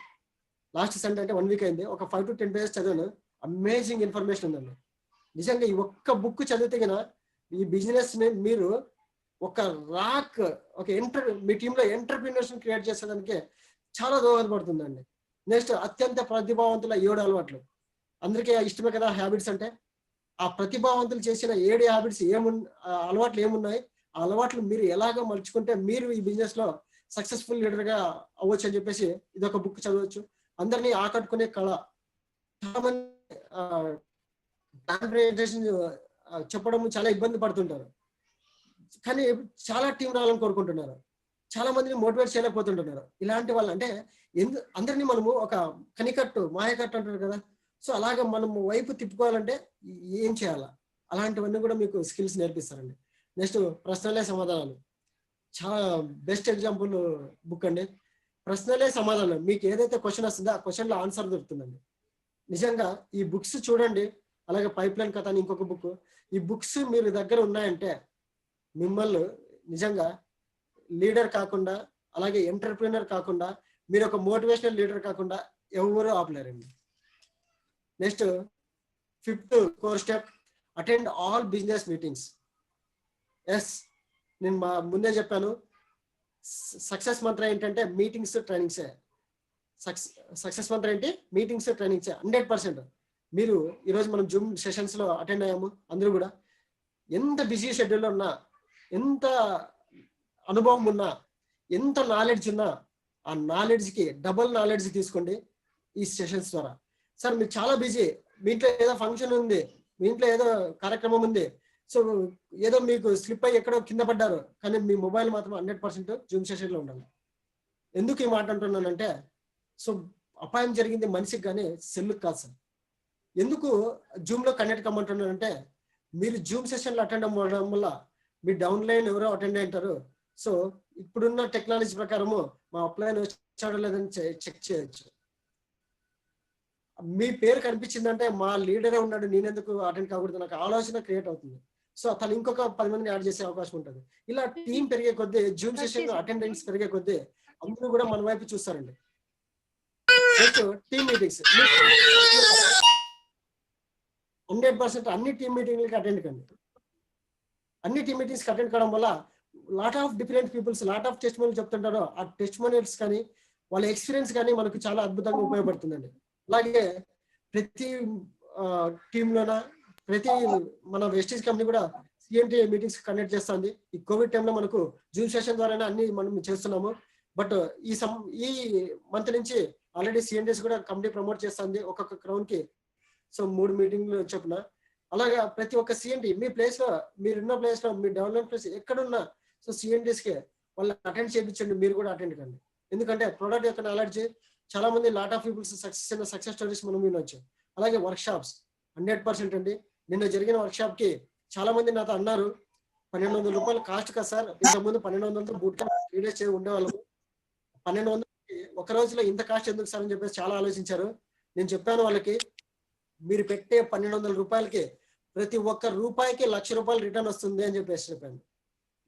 Speaker 1: లాస్ట్ సండే అంటే 1 week అయింది. ఒక 5 to 10 pages చదివాను. అమేజింగ్ ఇన్ఫర్మేషన్ ఉందండి. నిజంగా ఈ ఒక్క బుక్ చదివితే కన్నా ఈ బిజినెస్ ని మీరు ఒక రాక్, ఒక మీ టీంలో ఎంటర్‌ప్రెన్యూర్స్ క్రియేట్ చేసేదానికి చాలా దోహదపడుతుందండి. నెక్స్ట్ అత్యంత ప్రతిభావంతుల 7 అలవాట్లు. అందరికీ ఇష్టమే కదా హ్యాబిట్స్ అంటే. ఆ ప్రతిభావంతులు చేసిన 7 హ్యాబిట్స్ అలవాట్లు ఏమున్నాయి, ఆ అలవాట్లు మీరు ఎలాగ మలుచుకుంటే మీరు ఈ బిజినెస్ లో సక్సెస్ఫుల్ లీడర్ గా అవ్వచ్చు అని చెప్పేసి ఇది ఒక బుక్ చదవచ్చు. అందరినీ ఆకట్టుకునే కళ. చాలా మంది చెప్పడం చాలా ఇబ్బంది పడుతుంటారు, కానీ చాలా టీం రావాలని కోరుకుంటున్నారు. చాలా మందిని మోటివేట్ చేయలేకపోతుంటున్నారు. ఇలాంటి వాళ్ళు అంటే అందరినీ మనము ఒక కనికట్టు మాయకట్టు అంటారు కదా, సో అలాగే మనము వైపు తిప్పుకోవాలంటే ఏం చేయాలా, అలాంటివన్నీ కూడా మీకు స్కిల్స్ నేర్పిస్తారండి. నెక్స్ట్ ప్రశ్నలే సమాధానాలు, చాలా బెస్ట్ ఎగ్జాంపుల్ బుక్ అండి. ప్రశ్నలే సమాధానం, మీకు ఏదైతే క్వశ్చన్ వస్తుందో ఆ క్వశ్చన్ లో ఆన్సర్ దొరుకుతుందండి. నిజంగా ఈ బుక్స్ చూడండి. అలాగే పైప్ లైన్ కథ అని ఇంకొక బుక్. ఈ బుక్స్ మీరు దగ్గర ఉన్నాయంటే మిమ్మల్ని నిజంగా లీడర్ కాకుండా, అలాగే ఎంటర్‌ప్రెన్యూర్ కాకుండా, మీరు ఒక మోటివేషనల్ లీడర్ కాకుండా ఎవరు ఆపలేరండి. Next 5th core step, attend all business meetings. Yes, నేను ముందే చెప్పాను, సక్సెస్ మంత్ర ఏంటంటే మీటింగ్స్ ట్రైనింగ్సే. సక్సెస్ మంత్ర ఏంటి? మీటింగ్స్ ట్రైనింగ్సే 100%. మీరు ఈరోజు మనం జూమ్ సెషన్స్ లో అటెండ్ అయ్యాము. అందరూ కూడా ఎంత బిజీ షెడ్యూల్లో ఉన్నా, ఎంత అనుభవం ఉన్నా, ఎంత నాలెడ్జ్ ఉన్నా, ఆ నాలెడ్జ్కి డబుల్ నాలెడ్జ్ తీసుకోండి ఈ సెషన్స్ ద్వారా. సార్ మీరు చాలా బిజీ, మీ ఇంట్లో ఏదో ఫంక్షన్ ఉంది, మీ ఇంట్లో ఏదో కార్యక్రమం ఉంది, సో ఏదో మీకు స్లిప్ అయ్యి ఎక్కడో కింద పడ్డారు, కానీ మీ మొబైల్ మాత్రం 100% జూమ్ సెషన్లో ఉండాలి. ఎందుకు ఈ మాట అంటున్నానంటే, సో అపాయం జరిగింది మనిషికి కానీ సెల్లుకి కాదు సార్. ఎందుకు జూమ్లో కనెక్ట్ కమ్మంటున్నానంటే, మీరు జూమ్ సెషన్లో అటెండ్ అవ్వడం వల్ల మీ డౌన్లైన్ ఎవరో అటెండ్ అయ్యారు. సో ఇప్పుడున్న టెక్నాలజీ ప్రకారము మా అప్లైన్ వచ్చాడో లేదని చెక్ చేయొచ్చు. మీ పేరు కనిపించిందంటే మా లీడరే ఉన్నాడు, నేనెందుకు అటెండ్ కాకూడదు, నాకు ఆలోచన క్రియేట్ అవుతుంది. సో తను ఇంకొక 10 మందిని యాడ్ చేసే అవకాశం ఉంటుంది. ఇలా టీం పెరిగే కొద్దీ, జూమ్ సెషన్ అటెండెన్స్ పెరిగే కొద్దీ అందరూ కూడా మన వైపు చూస్తారండి. నెక్స్ట్ టీమ్ మీటింగ్స్, 100% అన్ని టీమ్ మీటింగ్లకి అటెండ్ కండి. అన్ని టీమ్ మీటింగ్స్కి అటెండ్ కావడం వల్ల lot of different peoples lot of టెస్ట్ మనీలు చెప్తుంటారో ఆ టెస్ట్ మనీస్ కానీ వాళ్ళ ఎక్స్పీరియన్స్ కానీ మనకు చాలా అద్భుతంగా ఉపయోగపడుతుందండి. అలాగే ప్రతి టీంలోన ప్రతి మన వెస్టీజ్ కంపెనీ కూడా సిఎన్టీ మీటింగ్స్ కండక్ట్ చేస్తుంది. ఈ కోవిడ్ టైంలో మనకు జూమ్ సెషన్ ద్వారానే అన్ని మనం చేస్తున్నాము. బట్ ఈ మంత్ నుంచి ఆల్రెడీ సిఎన్టీస్ కూడా కంపెనీ ప్రమోట్ చేస్తుంది ఒక్కొక్క క్రౌన్ కి. సో 3 మీటింగ్లు చొప్పున. అలాగా ప్రతి ఒక్క సిఎన్టీ మీ ప్లేస్ లో, మీరున్న ప్లేస్ లో, మీ డెవలప్మెంట్ ప్లేస్ ఎక్కడున్నా సో సిఎన్టీస్ కి వాళ్ళు అటెండ్ చేయించండి. మీరు కూడా అటెండ్ కండి. ఎందుకంటే ప్రొడక్ట్ యొక్క నాలెడ్జ్ చాలా మంది lot of peoples success stories మనం వినొచ్చు. అలాగే వర్క్ షాప్స్ 100% అండి. నిన్న జరిగిన వర్క్ షాప్ కి చాలా మంది నాతో అన్నారు, 1200 రూపాయలు కాస్ట్ కదా సార్, ఇంతకుముందు 1200 బూట్ క్యాంప్ 3 days ఉండేవాళ్ళము, 1200 ఒక రోజులో ఇంత కాస్ట్ ఎందుకు సార్ అని చెప్పేసి చాలా ఆలోచించారు. నేను చెప్పాను వాళ్ళకి, మీరు పెట్టే 1200 రూపాయలకి ప్రతి ఒక్క రూపాయికి 1,00,000 రూపాయలు రిటర్న్ వస్తుంది అని చెప్పేసి చెప్పాను.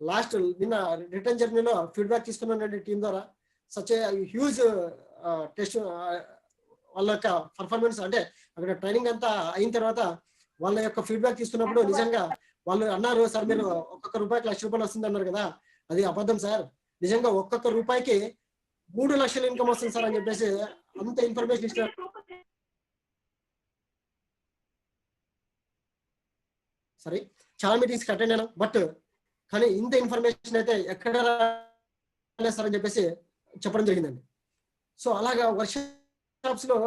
Speaker 1: లాస్ట్ నిన్న రిటర్న్ జర్నీలో ఫీడ్బ్యాక్ తీసుకున్నానండి టీం ద్వారా. సచ్ హ్యూజ్ టెస్ట్ వాళ్ళ యొక్క పర్ఫార్మెన్స్, అంటే అక్కడ ట్రైనింగ్ అంతా అయిన తర్వాత వాళ్ళ యొక్క ఫీడ్బ్యాక్ తీసుకున్నప్పుడు నిజంగా వాళ్ళు అన్నారు, సార్ మీరు ఒక్కొక్క రూపాయికి 1,00,000 రూపాయలు వస్తుంది అన్నారు కదా, అది అబద్ధం సార్, నిజంగా ఒక్కొక్క రూపాయికి 3 లక్షల ఇన్కమ్ వస్తుంది సార్ అని చెప్పేసి అంత ఇన్ఫర్మేషన్ ఇస్తారు. సరే, చాలా మీటింగ్స్కి అటెండ్ అయినా, బట్ కానీ ఇంత ఇన్ఫర్మేషన్ అయితే ఎక్కడ సార్ అని చెప్పేసి చెప్పడం జరిగిందండి. సో అలాగా వర్క్షాప్స్ లో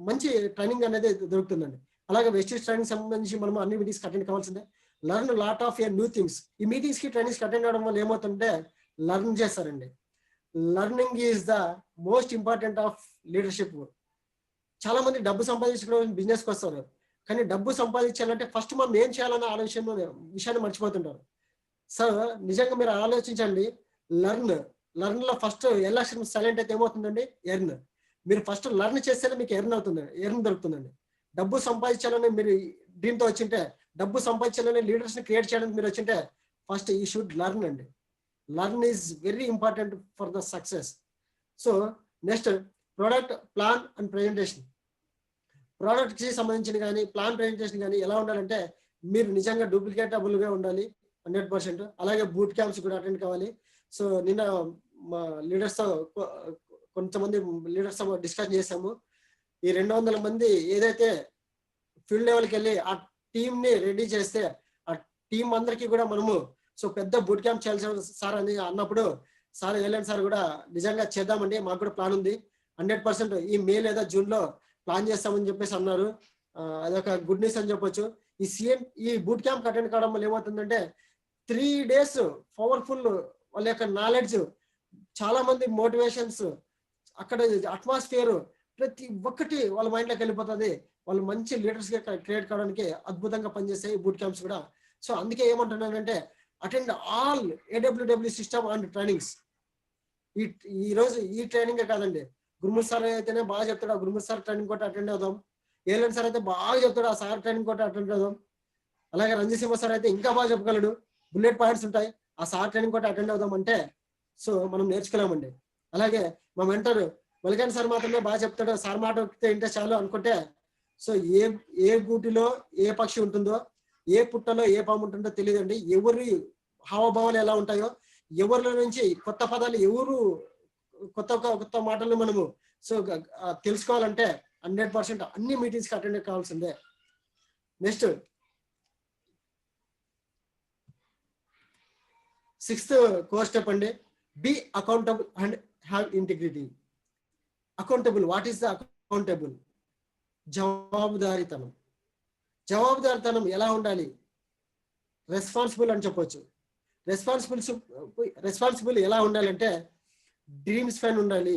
Speaker 1: మంచి ట్రైనింగ్ అనేది దొరుకుతుందండి. అలాగే వెస్టేజ్ ట్రైనింగ్ సంబంధించి మనం అన్ని మీటింగ్స్ అటెండ్ కావాల్సిందే. Learn lot of new things. ఈ మీటింగ్స్ కి ట్రైనింగ్స్ అటెండ్ అవడం వల్ల ఏమవుతుంటే లర్న్ చేస్తారండి. Learning is the most important of leadership. చాలా మంది డబ్బు సంపాదించుకోవడం బిజినెస్కి వస్తారు, కానీ డబ్బు సంపాదించాలంటే ఫస్ట్ మనం ఏం చేయాలన్న విషయాన్ని మర్చిపోతుంటారు. సో నిజంగా మీరు ఆలోచించండి. లర్న్ లో ఫస్ట్ ఎల్లక్షన్ సైలెంట్ అయితే ఏమవుతుందండి? ఎర్న్. మీరు ఫస్ట్ లర్న్ చేస్తేనే మీకు ఎర్న్ దొరుకుతుందండి. డబ్బు సంపాదించాలని మీరు దీంతో వచ్చింటే, డబ్బు సంపాదించాలని లీడర్స్ ని క్రియేట్ చేయడానికి మీరు వచ్చింటే ఫస్ట్ యూ షుడ్ లర్న్ అండి. Learn is very important for the success. So next product plan and presentation. Product కి సంబంధించిన కానీ ప్లాన్ ప్రెజెంటేషన్ కానీ ఎలా ఉండాలంటే మీరు నిజంగా డూప్లికేటబుల్ గా ఉండాలి 100%. అలాగే బూట్ క్యాంప్స్ కూడా అటెండ్ కావాలి. సో నిన్న మా లీడర్స్ తో కొంతమంది లీడర్స్ తో డిస్కస్ చేసాము. ఈ 200 మంది ఏదైతే ఫీల్డ్ లెవెల్కి వెళ్ళి ఆ టీమ్ ని రెడీ చేస్తే ఆ టీం అందరికీ కూడా మనము సో పెద్ద బూట్ క్యాంప్ చేయాల్సిన సార్ అని అన్నప్పుడు సార్ ఏలేని సార్ కూడా నిజంగా చేద్దామండి, మాకు కూడా ప్లాన్ ఉంది 100% ఈ మే లేదా జూన్ లో ప్లాన్ చేస్తామని చెప్పేసి అన్నారు. అదొక గుడ్ న్యూస్ అని చెప్పొచ్చు. ఈ బూట్ క్యాంప్ అటెండ్ కావడం వల్ల ఏమవుతుందంటే 3 days పవర్ఫుల్ వాళ్ళ యొక్క నాలెడ్జ్, చాలా మంది మోటివేషన్స్, అక్కడ అట్మాస్ఫియర్ ప్రతి ఒక్కటి వాళ్ళ మైండ్ లోకి వెళ్ళిపోతుంది. వాళ్ళు మంచి లీడర్స్ గా క్రియేట్ కావడానికి అద్భుతంగా పనిచేస్తాయి బూట్ క్యాంప్స్ కూడా. సో అందుకే ఏమంటున్నానంటే attend all AWW system and trainings. ఈ రోజు ఈ ట్రైనింగే కాదండి, గురుమూర్తి సార్ అయితేనే బాగా చెప్తాడు, ఆ గురుమూర్తి సార్ ట్రైనింగ్ కూడా అటెండ్ అవుదాం. ఏలన్ సార్ అయితే బాగా చెప్తాడు, ఆ సార్ ట్రైనింగ్ కూడా అటెండ్ అవుదాం. అలాగే రంజిత్ సింహ సార్ అయితే ఇంకా బాగా చెప్పగలడు, బుల్లెట్ పాయింట్స్ ఉంటాయి, ఆ సార్ ట్రైనింగ్ కూడా అటెండ్ అవుదాం అంటే సో మనం నేర్చుకోలేమండి. అలాగే మా మెంటర్ మల్లికాన్ సార్ మాత్రమే బాగా చెప్తాడు, సార్ మాట వింటే చాలు అనుకుంటే సో ఏ గూటిలో ఏ పక్షి ఉంటుందో, ఏ పుట్టలో ఏ పాము ఉంటుందో తెలియదండి. ఎవరి హావభావాలు ఎలా ఉంటాయో, ఎవరిలో నుంచి కొత్త పదాలు ఎవరు కొత్త మాటలు మనము సో తెలుసుకోవాలంటే 100% అన్ని మీటింగ్స్ కి అటెండ్ కావాల్సిందే. నెక్స్ట్ 6th కోర్ స్టెప్ అండి, B accountable and have integrity. Accountable, what is the accountable? జవాబుదారీతనం. జవాబుదారీతనం ఎలా ఉండాలి? రెస్పాన్సిబుల్ అని చెప్పొచ్చు. రెస్పాన్సిబుల్ ఎలా ఉండాలంటే డ్రీమ్స్ పైన ఉండాలి.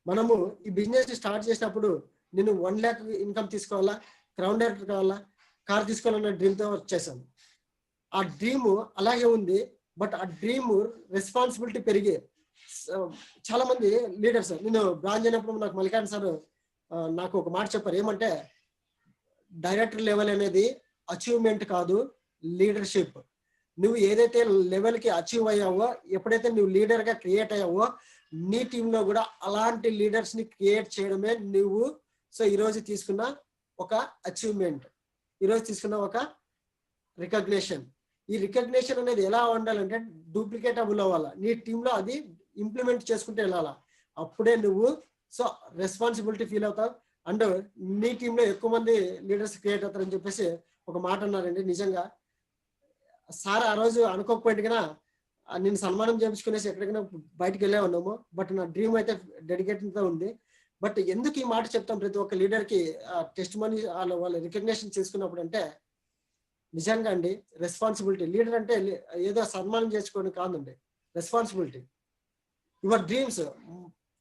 Speaker 1: మనము ఈ బిజినెస్ స్టార్ట్ చేసినప్పుడు నేను 1 lakh ఇన్కమ్ తీసుకోవాలా, క్రౌన్ డైరెక్టర్ కావాలా, కార్ తీసుకోవాలన్న డ్రీమ్తో వచ్చేసాను. ఆ డ్రీమ్ అలాగే ఉంది, బట్ ఆ డ్రీమ్ రెస్పాన్సిబిలిటీ పెరిగి చాలా మంది లీడర్స్, నేను బ్రాంచ్ అయినప్పుడు నాకు మల్లికార్జున సార్ నాకు ఒక మాట చెప్పారు, ఏమంటే డైరెక్టర్ లెవెల్ అనేది అచీవ్మెంట్ కాదు, లీడర్షిప్. నువ్వు ఏదైతే లెవెల్కి అచీవ్ అయ్యావో, ఎప్పుడైతే నువ్వు లీడర్ గా క్రియేట్ అయ్యావో నీ టీంలో కూడా అలాంటి లీడర్స్ ని క్రియేట్ చేయడమే నువ్వు సో ఈరోజు తీసుకున్న ఒక అచీవ్మెంట్, ఈరోజు తీసుకున్న ఒక రికగ్నిషన్. ఈ రికగ్నిషన్ అనేది ఎలా ఉండాలంటే డూప్లికేటబుల్ అవ్వాలా, నీ టీంలో అది ఇంప్లిమెంట్ చేసుకుంటే వెళ్ళాలా, అప్పుడే నువ్వు సో రెస్పాన్సిబిలిటీ ఫీల్ అవుతావు అండ్ నీ టీంలో ఎక్కువ మంది లీడర్స్ క్రియేట్ అవుతారని చెప్పేసి ఒక మాట అన్నారండి. నిజంగా సార్ ఆ రోజు అనుకోకపోయినా నేను సన్మానం చేయించుకునేసి ఎక్కడికైనా బయటకు వెళ్ళే ఉన్నాము, బట్ నా డ్రీమ్ అయితే డెడికేషన్ తో ఉంది. బట్ ఎందుకు ఈ మాట చెప్తాం ప్రతి ఒక్క లీడర్ కి టెస్ట్ మనీ వాళ్ళ రికగ్నిషన్ చేసుకున్నప్పుడు అంటే నిజంగా అండి రెస్పాన్సిబిలిటీ. లీడర్ అంటే ఏదో సన్మానం చేసుకోవడం కాదండి, రెస్పాన్సిబిలిటీ. యువర్ డ్రీమ్స్,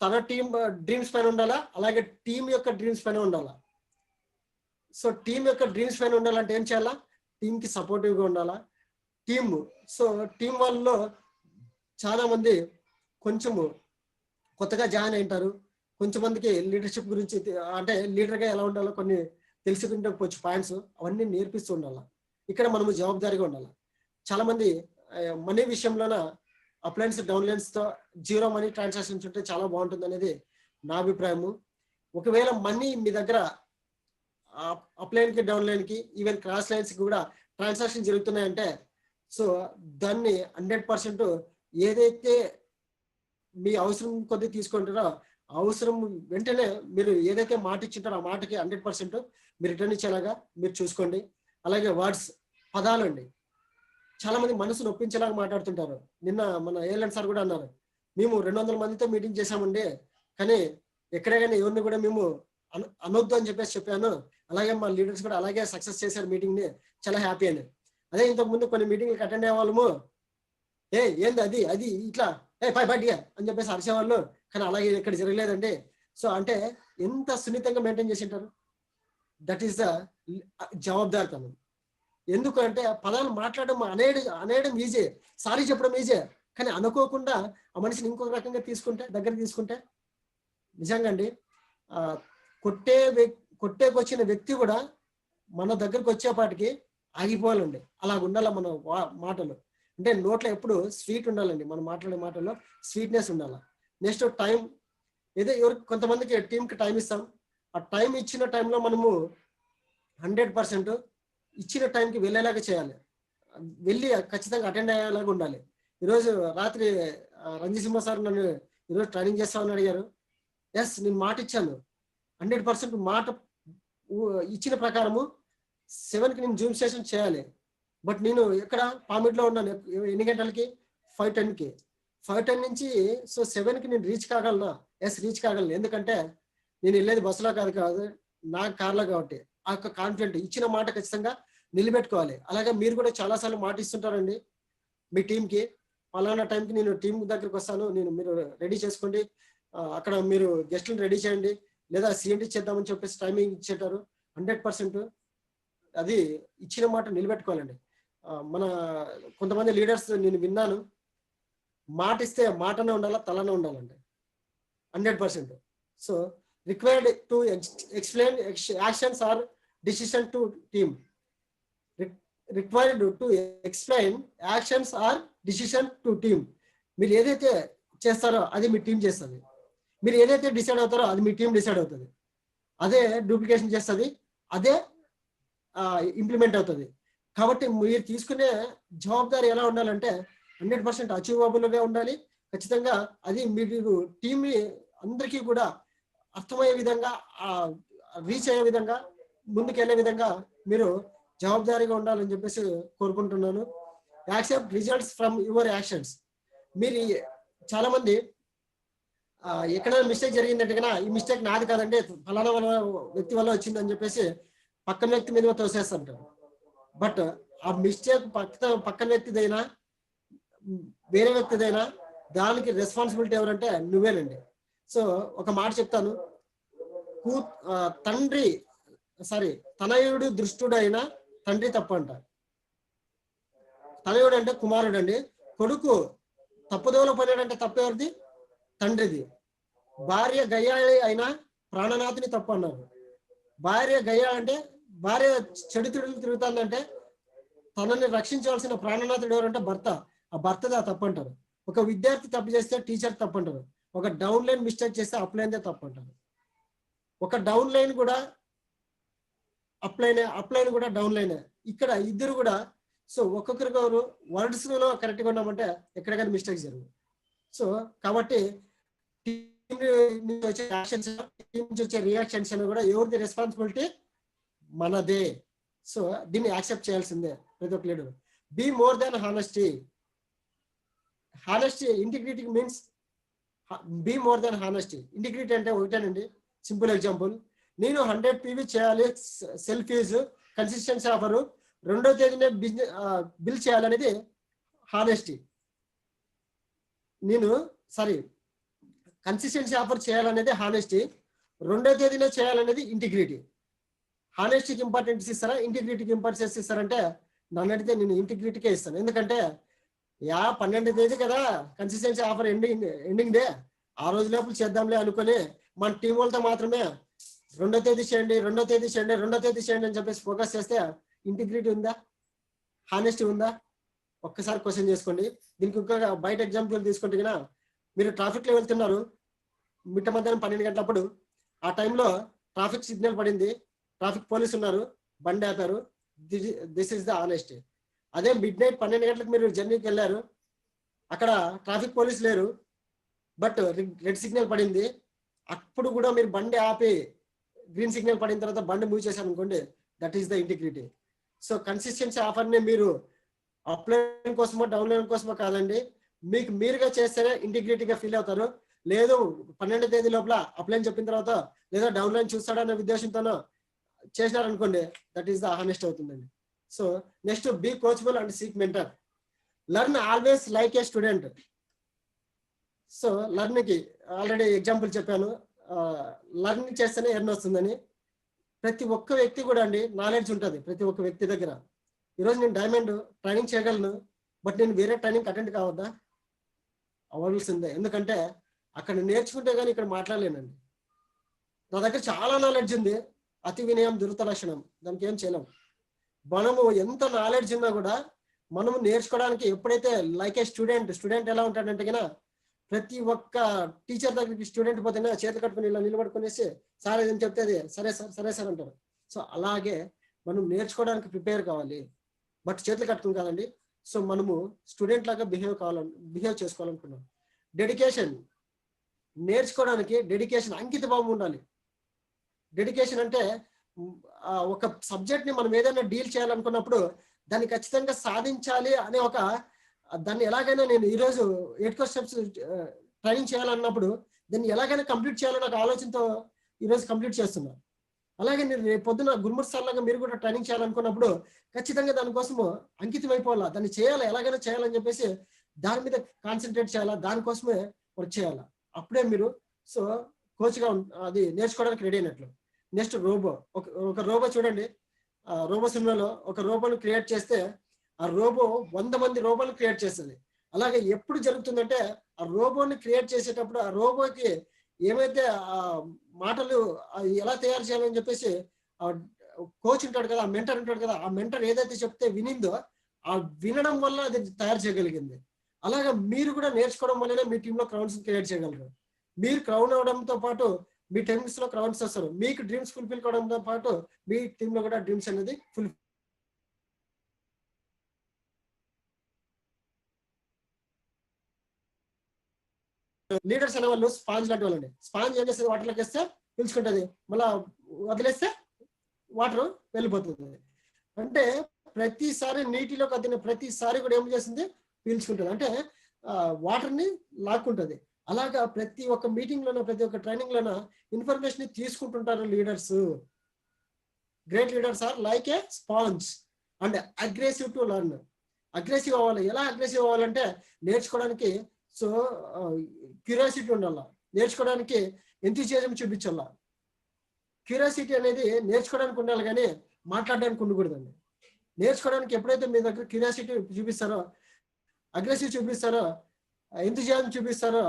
Speaker 1: తన టీం డ్రీమ్స్ పైన ఉండాలా, అలాగే టీం యొక్క డ్రీమ్స్ పైన ఉండాలా. సో టీం యొక్క డ్రీమ్స్ పైన ఉండాలంటే ఏం చేయాలా? టీంకి సపోర్టివ్గా ఉండాలా. సో టీం వాళ్ళలో చాలా మంది కొంచెము కొత్తగా జాయిన్ అయింటారు, కొంచెం మందికి లీడర్షిప్ గురించి అంటే లీడర్గా ఎలా ఉండాలో కొన్ని తెలుసుకుంటే కొంచెం పాయింట్స్ అవన్నీ నేర్పిస్తూ ఉండాలి. ఇక్కడ మనము జవాబుదారీగా ఉండాలి. చాలా మంది మనీ విషయంలోన అప్లైన్స్ డౌన్లైన్స్ తో జీరో మనీ ట్రాన్సాక్షన్స్ ఉంటే చాలా బాగుంటుంది అనేది నా అభిప్రాయము. ఒకవేళ మనీ మీ దగ్గర అప్లైన్ కి డౌన్లైన్ కి ఈవెన్ క్రాస్ లైన్స్ కి కూడా ట్రాన్సాక్షన్ జరుగుతున్నాయంటే సో దాన్ని 100% ఏదైతే మీ అవసరం కొద్ది తీసుకుంటారో అవసరం వెంటనే మీరు ఏదైతే మాట ఇచ్చింటారో ఆ మాటకి 100% మీరు రిటర్న్ ఇచ్చేలాగా మీరు చూసుకోండి. అలాగే వర్డ్స్, పదాలు అండి. చాలా మంది మనసు నొప్పించేలాగా మాట్లాడుతుంటారు. నిన్న మన ఏలన్ సార్ కూడా అన్నారు, మేము 200 మందితో మీటింగ్ చేశామండి, కానీ ఎక్కడే కానీ ఎవరిని కూడా మేము అనొద్దు అని చెప్పాను. అలాగే మా లీడర్స్ కూడా అలాగే సక్సెస్ చేశారు మీటింగ్ ని, చాలా హ్యాపీ అని. అదే ఇంతకు ముందు కొన్ని మీటింగ్కి అటెండ్ అయ్యే వాళ్ళము, ఏంది అది అది ఇట్లా బయటిగా అని చెప్పేసి అరిచేవాళ్ళు, కానీ అలాగే ఇక్కడ జరగలేదండి. సో అంటే ఎంత సున్నితంగా మెయింటైన్ చేసి ఉంటారు. దట్ ఈస్ ద జవాబుదారితనం. ఎందుకు అంటే పదాలు మాట్లాడడం అనేయడం ఈజీ, సారీ చెప్పడం ఈజీ, కానీ అనుకోకుండా ఆ మనిషిని ఇంకొక రకంగా దగ్గర తీసుకుంటే నిజంగా అండి కొట్టేకొచ్చిన వ్యక్తి కూడా మన దగ్గరకు వచ్చేపాటికి ఆగిపోవాలండి. అలా ఉండాలి మన మాటలు. అంటే నోట్లో ఎప్పుడు స్వీట్ ఉండాలండి, మనం మాట్లాడే మాటల్లో స్వీట్నెస్ ఉండాలి. నెక్స్ట్ టైం, ఏదో కొంతమందికి టీంకి టైం ఇస్తాం, ఆ టైం ఇచ్చిన టైంలో మనము 100% ఇచ్చిన టైంకి వెళ్ళేలాగా చేయాలి, వెళ్ళి ఖచ్చితంగా అటెండ్ అయ్యేలాగా ఉండాలి. ఈరోజు రాత్రి రంజిసింహ సార్ నన్ను ఈరోజు ట్రైనింగ్ చేస్తామని అడిగారు. ఎస్, నేను మాట ఇచ్చాను, 100% మాట ఇచ్చిన ప్రకారము 7కి నేను జూమ్ సెషన్ చేయాలి. బట్ నేను ఎక్కడ పామిట్లో ఉన్నాను, ఎన్ని గంటలకి? 5:10కి. 5:10 నుంచి సో 7కి నేను రీచ్ కాగలనా? ఎస్, రీచ్ కాగలను. ఎందుకంటే నేను వెళ్ళేది బస్సులో కాదు నా కార్లో కాబట్టి. ఆ యొక్క కాన్ఫిడెంట్, ఇచ్చిన మాట ఖచ్చితంగా నిలబెట్టుకోవాలి. అలాగే మీరు కూడా చాలాసార్లు మాట ఇస్తుంటారండి మీ టీంకి, పలానా టైంకి నేను టీం దగ్గరికి వస్తాను, మీరు రెడీ చేసుకోండి, అక్కడ మీరు గెస్ట్లను రెడీ చేయండి, లేదా CNT చేద్దామని చెప్పేసి టైమింగ్ ఇచ్చేటారు. 100% అది ఇచ్చిన మాట నిలబెట్టుకోవాలండి. మన కొంతమంది లీడర్స్ నేను విన్నాను, మాట ఇస్తే మాటనే ఉండాలా, తలనే ఉండాలండి. 100%. So required to explain actions or decision to team. Required to explain actions or decision to team. మీరు ఏదైతే చేస్తారో అది మీ టీం చేస్తుంది, మీరు ఏదైతే డిసైడ్ అవుతారో అది మీ టీం డిసైడ్ అవుతుంది, అదే డూప్లికేషన్ చేస్తుంది, అదే ఇంప్లిమెంట్ అవుతుంది. కాబట్టి మీరు తీసుకునే జవాబుదారి ఎలా ఉండాలంటే 100% అచీవబుల్గా ఉండాలి. ఖచ్చితంగా అది మీరు టీం అందరికీ కూడా అర్థమయ్యే విధంగా, రీచ్ అయ్యే విధంగా, ముందుకెళ్లే విధంగా మీరు జవాబుదారీగా ఉండాలని చెప్పేసి కోరుకుంటున్నాను. Accept results from your actions. మీరు చాలా మంది ఎక్కడైనా మిస్టేక్ జరిగిందంటే కన్నా ఈ మిస్టేక్ నాది కాదండి, ఫలానా వ్యక్తి వల్ల వచ్చింది అని చెప్పేసి పక్కన వ్యక్తి మీద తోసేస్తుంటారు. బట్ ఆ మిస్టేక్ పక్కన వ్యక్తిదైనా వేరే వ్యక్తిదైనా దానికి రెస్పాన్సిబిలిటీ ఎవరంటే నువ్వేనండి. సో ఒక మాట చెప్తాను, తనయుడు దృష్టుడైన తండ్రి తప్పు అంట. తనయుడు అంటే కుమారుడు అండి. కొడుకు తప్పుదోవలో పడాడంటే తప్పెవరిది? తండ్రిది. భార్య గయ్యాళి అయినా ప్రాణనాథుని తప్పు అన్నారు. భార్య అంటే భార్య చెడు తిరుగుతుందంటే తనని రక్షించవలసిన ప్రాణనాథుడు ఎవరంటే భర్త. ఆ భర్తది తప్పు అంటారు. ఒక విద్యార్థి తప్పు చేస్తే టీచర్ తప్పు అంటారు. ఒక డౌన్ లైన్ మిస్టేక్ చేస్తే అప్లైన్దే తప్పు అంటారు. ఒక డౌన్ లైన్ కూడా అప్లైన్ కూడా డౌన్ లైన్. ఇక్కడ ఇద్దరు కూడా సో ఒక్కొక్కరు వర్డ్స్ లో కరెక్ట్ గా ఉన్నామంటే ఎక్కడ కానీ మిస్టేక్స్ జరుగు. సో కాబట్టి టీం నుంచి వచ్చే యాక్షన్స్, టీం నుంచి వచ్చే రియాక్షన్స్ అని కూడా ఎవరిది రెస్పాన్సిబిలిటీ? మనదే. సో దీన్ని యాక్సెప్ట్ చేయాల్సిందే ప్రతి ఒక్క leader. Be more than honesty. Honesty, integrity means be more than honesty. Integrity అంటే ఒకటేనండి, సింపుల్ ఎగ్జాంపుల్. నేను 100 PV చేయాలి, సెల్ఫ్ యూజ్, కన్సిస్టెన్సీ ఆఫర్, 2వ తేదీనే బిల్ చేయాలనేది హానెస్టీ. కన్సిస్టెన్సీ ఆఫర్ చేయాలనేది హానెస్టీ, 2వ తేదీనే చేయాలనేది ఇంటిగ్రిటీ. హానెస్టీకి ఇంపార్టెన్స్ ఇస్తారా, ఇంటిగ్రిటీకి ఇంపార్టెన్స్ ఇస్తారంటే నన్ను అడిగితే నేను ఇంటిగ్రిటీకే ఇస్తాను. ఎందుకంటే 12వ తేదీ కదా కన్సిస్టెన్సీ ఆఫర్ ఎండింగ్ డే, ఆ రోజు లోపల చేద్దాంలే అనుకుని మన టీం వాళ్ళతో మాత్రమే 2వ తేదీ చేయండి, 2వ తేదీ చేయండి, 2వ తేదీ చేయండి అని చెప్పేసి ఫోకస్ చేస్తే ఇంటిగ్రిటీ ఉందా, హానెస్టీ ఉందా? ఒక్కసారి క్వశ్చన్ చేసుకోండి. దీనికి ఇంకా బయట ఎగ్జాంపుల్ తీసుకుంటే కన్నా, మీరు ట్రాఫిక్లో వెళ్తున్నారు, మిట్ట మధ్యాహ్నం 12 గంటలప్పుడు, ఆ టైంలో ట్రాఫిక్ సిగ్నల్ పడింది, ట్రాఫిక్ పోలీసు ఉన్నారు, బండి ఆపారు, దిస్ ఇస్ ద హానెస్టీ. అదే మిడ్ నైట్ 12 గంటలకు మీరు జర్నీకి వెళ్ళారు, అక్కడ ట్రాఫిక్ పోలీసు లేరు, బట్ రెడ్ సిగ్నల్ పడింది, అప్పుడు కూడా మీరు బండి ఆపి గ్రీన్ సిగ్నల్ పడిన తర్వాత బండి మూవ్ చేశారు అనుకోండి, that is the integrity. So consistency ఆఫర్ని మీరు అప్లైన్ కోసమో డౌన్లైన్ కోసమో కాదండి, మీకు మీరుగా చేస్తేనే ఇంటిగ్రిటీగా ఫీల్ అవుతారు. లేదు 12వ తేదీ లోపల అప్లైన్ చెప్పిన తర్వాత లేదా డౌన్లైన్ చూస్తాడనే ఉద్దేశంతోనో చేసినారనుకోండి, దట్ ఈస్ ద హానెస్ట్ అవుతుందండి. So next, be coachable and seek mentor. Learn always like a student. So లర్న్కి ఆల్రెడీ ఎగ్జాంపుల్ చెప్పాను, లర్న్ చేస్తేనే ఎర్న్ వస్తుందని. ప్రతి ఒక్క వ్యక్తి కూడా అండి నాలెడ్జ్ ఉంటుంది ప్రతి ఒక్క వ్యక్తి దగ్గర. ఈరోజు నేను డైమండ్ ట్రైనింగ్ చేయగలను, బట్ నేను వేరే ట్రైనింగ్ అటెండ్ కావద్దా? అవ్వాల్సిందే. ఎందుకంటే అక్కడ నేర్చుకుంటే కానీ ఇక్కడ మాట్లాడలేనండి. నా దగ్గర చాలా నాలెడ్జ్ ఉంది, అతి వినయం దురత లక్షణం, దానికి ఏం చేయలేం. మనము ఎంత నాలెడ్జ్ ఉన్నా కూడా మనము నేర్చుకోవడానికి ఎప్పుడైతే లైక్ ఏ స్టూడెంట్ ఎలా ఉంటాడంటే కన్నా, ప్రతి ఒక్క టీచర్ దగ్గరికి స్టూడెంట్ పోతేనే చేతులు కట్టుకుని ఇలా నిలబడుకునేసి సార్ ఏం చెప్తే అది సరే సార్ అంటారు. సో అలాగే మనం నేర్చుకోవడానికి ప్రిపేర్ కావాలి, బట్ చేతులు కట్టుకుని కాదండి. సో మనము స్టూడెంట్ లాగా బిహేవ్ చేసుకోవాలనుకున్నాం. డెడికేషన్, నేర్చుకోవడానికి డెడికేషన్, అంకిత భావం ఉండాలి. డెడికేషన్ అంటే ఒక సబ్జెక్ట్ ని మనం ఏదైనా డీల్ చేయాలనుకున్నప్పుడు దాన్ని ఖచ్చితంగా సాధించాలి అనే ఒక, దాన్ని ఎలాగైనా నేను ఈరోజు 8 కోర్స్ స్టెప్స్ ట్రైనింగ్ చేయాలన్నప్పుడు దాన్ని ఎలాగైనా కంప్లీట్ చేయాలని ఒక ఆలోచనతో ఈరోజు కంప్లీట్ చేస్తున్నాను. అలాగే నేను రేపు పొద్దున గురుమూర్తి సార్ లాగా మీరు కూడా ట్రైనింగ్ చేయాలనుకున్నప్పుడు ఖచ్చితంగా దానికోసము అంకితం అయిపోవాలా, దాన్ని చేయాలా, ఎలాగైనా చేయాలని చెప్పేసి దాని మీద కాన్సన్ట్రేట్ చేయాలా, దానికోసమే వర్క్ చేయాలా. అప్పుడే మీరు సో కోచ్గా అది నేర్చుకోవడానికి రెడీ అయినట్లు. Next robot. ఒక రోబో చూడండి, రోబో సినిమాలో ఒక రోబోను క్రియేట్ చేస్తే ఆ రోబో 100 మంది రోబోలు క్రియేట్ చేస్తుంది. అలాగే ఎప్పుడు జరుగుతుందంటే ఆ రోబోని క్రియేట్ చేసేటప్పుడు ఆ రోబోకి ఏమైతే ఆ మాటలు ఎలా తయారు చేయాలని చెప్పేసి ఆ కోచ్ ఉంటాడు కదా, ఆ మెంటర్ ఉంటాడు కదా, ఆ మెంటర్ ఏదైతే చెప్తే వినిందో ఆ వినడం వల్ల అది తయారు చేయగలిగింది. అలాగే మీరు కూడా నేర్చుకోవడం వల్లనే మీ టీంలో క్రౌన్స్ క్రియేట్ చేయగలరు. మీరు క్రౌన్ అవడంతో పాటు మీ టీమ్స్ లో క్రౌన్స్ వస్తారు. మీకు డ్రీమ్స్ ఫుల్ఫిల్ కావడంతో పాటు మీ టీమ్ లో కూడా డ్రీమ్స్ అనేది ఫుల్. లీడర్స్ అనే వాళ్ళు స్పాంజ్ లాంటి వాళ్ళండి. స్పాంజ్ ఏం చేస్తుంది, వాటర్లోకి వేస్తే పీల్చుకుంటుంది, మళ్ళా వదిలేస్తే వాటర్ వెళ్ళిపోతుంది. అంటే ప్రతిసారి నీటిలో కదిన ప్రతిసారి కూడా ఏం చేస్తుంది, పీల్చుకుంటుంది. అంటే వాటర్ ని లాక్కుంటుంది. అలాగా ప్రతి ఒక్క మీటింగ్ లోనో ప్రతి ఒక్క ట్రైనింగ్ లోనో ఇన్ఫర్మేషన్ తీసుకుంటుంటారు leaders. Great leaders are like a sponge and aggressive to learn. Aggressive అవ్వాలి. ఎలా అగ్రెసివ్ అవ్వాలంటే నేర్చుకోవడానికి సో క్యూరియాసిటీ ఉండాల, నేర్చుకోవడానికి ఎంతూజియాజం చూపించాల. క్యూరియాసిటీ అనేది నేర్చుకోవడానికి ఉండాలి కానీ మాట్లాడడానికి ఉండకూడదండి. నేర్చుకోవడానికి ఎప్పుడైతే మీ దగ్గర క్యూరియాసిటీ చూపిస్తారో, అగ్రెసివ్ చూపిస్తారో, ఎంతూజియాజం చూపిస్తారో,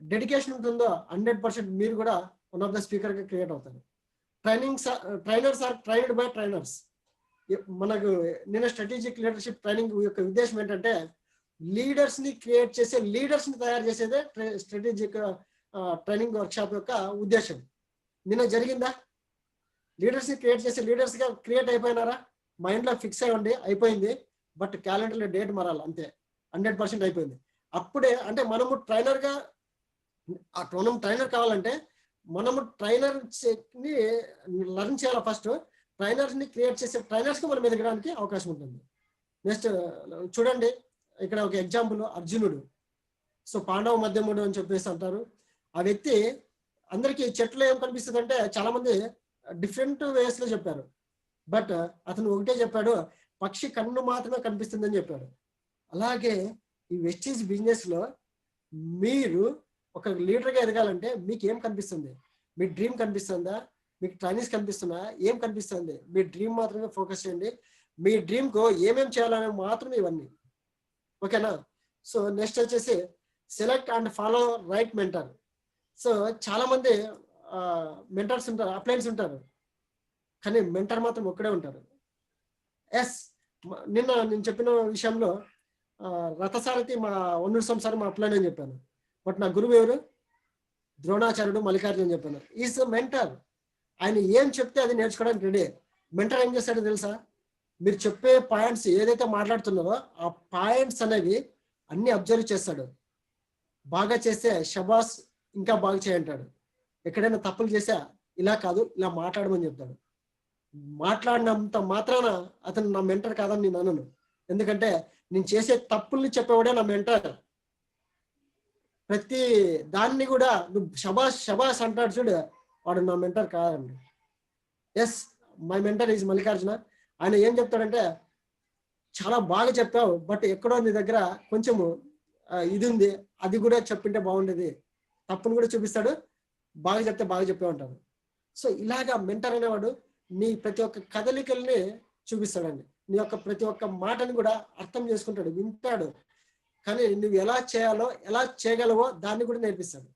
Speaker 1: డెడికేషన్ ఉంటుందో 100% మీరు కూడా వన్ ఆఫ్ ద స్పీకర్ గా క్రియేట్ అవుతారు. Trainers are trained by trainers. మనకు నేను స్ట్రాటజిక్ లీడర్షిప్ ట్రైనింగ్ యొక్క ఉద్దేశం ఏంటంటే లీడర్స్ ని క్రియేట్ చేసే, లీడర్స్ ని తయారు చేసేదే స్ట్రాటజిక్ ట్రైనింగ్ వర్క్షాప్ యొక్క ఉద్దేశం. నిన్న జరిగిందా? లీడర్స్ ని క్రియేట్ చేసే లీడర్స్ గా క్రియేట్ అయిపోయినారా? మైండ్ లో ఫిక్స్ అయ్యండి, అయిపోయింది. బట్ క్యాలెండర్ లో డేట్ మారాలి, అంతే. 100% అయిపోయింది. అప్పుడే అంటే మనము ట్రైనర్ గా, మనం ట్రైనర్ కావాలంటే మనము ట్రైనర్ ని లర్న్ చేయాలి. ఫస్ట్ ట్రైనర్స్ ని క్రియేట్ చేసే ట్రైనర్స్ కి మనం ఎదగడానికి అవకాశం ఉంటుంది. నెక్స్ట్ చూడండి, ఇక్కడ ఒక ఎగ్జాంపుల్ అర్జునుడు. సో పాండవ మధ్యముడు అని చెప్పేసి అంటారు. ఆ వ్యక్తి అందరికీ చెట్లు ఏం కనిపిస్తుంది అంటే చాలా మంది డిఫరెంట్ వేస్ లో చెప్పారు. బట్ అతను ఒకటే చెప్పాడు, పక్షి కన్ను మాత్రమే కనిపిస్తుందని చెప్పాడు. అలాగే ఈ వెస్టీజ్ బిజినెస్ లో మీరు ఒక లీడర్గా ఎదగాలంటే మీకు ఏం కనిపిస్తుంది? మీ డ్రీమ్ కనిపిస్తుందా? మీకు ట్రైనింగ్స్ కనిపిస్తున్నా? ఏం కనిపిస్తుంది? మీ డ్రీమ్ మాత్రమే ఫోకస్ చేయండి. మీ డ్రీమ్ కో ఏమేం చేయాలనే మాత్రమే ఇవన్నీ, ఓకేనా? సో నెక్స్ట్ వచ్చేసి select and follow right mentor. So చాలా మంది మెంటర్స్ ఉంటారు, అప్లైన్స్ ఉంటారు, కానీ మెంటర్ మాత్రం ఒక్కడే ఉంటారు. ఎస్, నిన్న నేను చెప్పిన విషయంలో రథసారథి మా ఒన్నూరు సంసారం మా అప్లైన్ అని చెప్పాను. బట్ నా గురువు ఎవరు? ద్రోణాచార్యుడు, మల్లికార్జున అని చెప్పాను. Is mentor. ఆయన ఏం చెప్తే అది నేర్చుకోవడానికి రెడీ. మెంటర్ ఏం చేస్తాడో తెలుసా? మీరు చెప్పే పాయింట్స్ ఏదైతే మాట్లాడుతున్నారో ఆ పాయింట్స్ అనేవి అన్ని అబ్జర్వ్ చేస్తాడు. బాగా చేస్తే షబాస్, ఇంకా బాగా చేయంటాడు. ఎక్కడైనా తప్పులు చేసా ఇలా కాదు ఇలా మాట్లాడమని చెప్తాడు. మాట్లాడినంత మాత్రాన అతను నా మెంటర్ కాదని నేను అనను. ఎందుకంటే నేను చేసే తప్పుల్ని చెప్పేవాడే నా మెంటర్. ప్రతి దాన్ని కూడా నువ్వు శబాష్ శబాష్ అంటాడు చూడు, వాడు నా మెంటర్ కాదండి. Yes, my mentor is Mallikarjuna. ఆయన ఏం చెప్తాడంటే, చాలా బాగా చెప్పావు, బట్ ఎక్కడో నీ దగ్గర కొంచెము ఇది ఉంది, అది కూడా చెప్పింటే బాగుండేది, తప్పును కూడా చూపిస్తాడు, బాగా చెప్తే బాగా చెప్పే ఉంటాడు. సో ఇలాగా మెంటర్ అనేవాడు నీ ప్రతి ఒక్క కదలికల్ని చూపిస్తాడండి. నీ యొక్క ప్రతి ఒక్క మాటని కూడా అర్థం చేసుకుంటాడు, వింటాడు, కానీ నువ్వు ఎలా చేయాలో ఎలా చేయగలవో దాన్ని కూడా నేర్పిస్తాడు.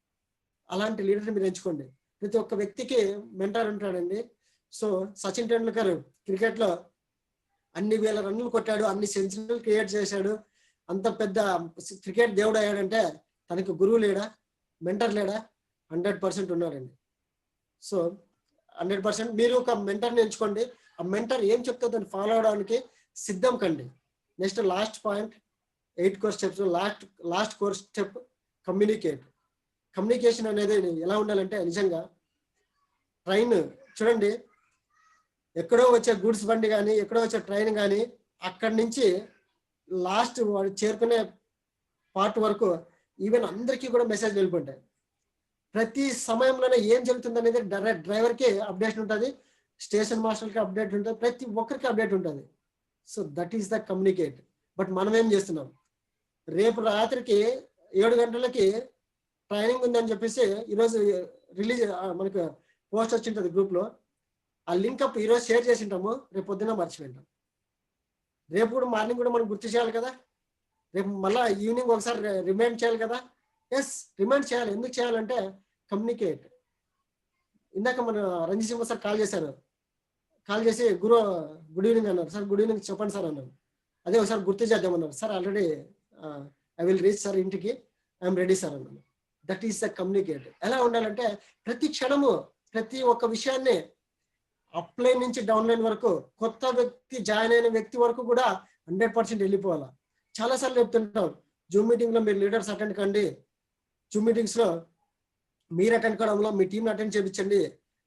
Speaker 1: అలాంటి లీడర్ని మీరు ఎంచుకోండి. ప్రతి ఒక్క వ్యక్తికి మెంటర్ ఉంటాడండి. సో సచిన్ టెండూల్కర్ క్రికెట్ లో అన్ని వేల రన్నులు కొట్టాడు, అన్ని సెంచరీలు క్రియేట్ చేశాడు, అంత పెద్ద క్రికెట్ దేవుడు అయ్యాడంటే తనకి గురువు లేడా, మెంటర్ లేడా? 100% ఉన్నాడండి. సో 100% మీరు ఒక మెంటర్ని ఎంచుకోండి. ఆ మెంటర్ ఏం చెప్తే దాన్ని ఫాలో అవడానికి సిద్ధం కండి. Next last point, 8 core steps. Last core step communicate. Communication అనేది ఎలా ఉండాలంటే, నిజంగా ట్రైన్ చూడండి, ఎక్కడో వచ్చే గూడ్స్ బండి కానీ ఎక్కడో వచ్చే ట్రైన్ కానీ అక్కడి నుంచి లాస్ట్ వాడు చేరుకునే పార్ట్ వరకు ఈవెన్ అందరికీ కూడా మెసేజ్ వెళ్ళిపోతాయి. ప్రతి సమయంలోనే ఏం జరుగుతుంది అనేది డ్రైవర్కి అప్డేషన్ ఉంటుంది, స్టేషన్ మాస్టర్కి అప్డేట్ ఉంటుంది, ప్రతి ఒక్కరికి అప్డేట్ ఉంటుంది. So that is the communicate. But మనం ఏం చేస్తున్నాం, రేపు రాత్రికి 7 గంటలకి ట్రైనింగ్ ఉందని చెప్పేసి ఈరోజు రిలీజ్ మనకు పోస్ట్ వచ్చింటుంది గ్రూప్లో, ఆ లింక్ అప్ ఈరోజు షేర్ చేసి ఉంటాము, రేపు పొద్దున మర్చిపోయింటాం. రేపు కూడా మార్నింగ్ కూడా మనం గుర్తు చేయాలి కదా, రేపు మళ్ళీ ఈవినింగ్ ఒకసారి రిమైండ్ చేయాలి కదా. ఎస్, రిమైండ్ చేయాలి. ఎందుకు చేయాలంటే కమ్యూనికేట్. ఇందాక మన రంజిత్ సింహ సార్ కాల్ చేశారు, కాల్ చేసి గుడ్ ఈవినింగ్ అన్నారు. సార్ గుడ్ ఈవినింగ్ చెప్పండి సార్ అన్నారు. అదే ఒకసారి గుర్తు చేద్దామన్నారు. Sir already I will reach sir ఇంటికి, ఐఎమ్ రెడీ సార్ అన్నాను. That is the communicate. ఎలా ఉండాలంటే ప్రతి క్షణము ప్రతి ఒక్క విషయాన్ని అప్లైన్ నుంచి డౌన్లైన్ వరకు, కొత్త వ్యక్తి జాయిన్ అయిన వ్యక్తి వరకు కూడా 100% వెళ్ళిపోవాలా. చాలాసార్లు చెప్తుంటాం, జూమ్ మీటింగ్ లో మీరు లీడర్స్ అటెండ్ కండి, జూమ్ మీటింగ్స్ లో మీరు అటెండ్ కావడంలో మీ టీంని అటెండ్ చేయించండి.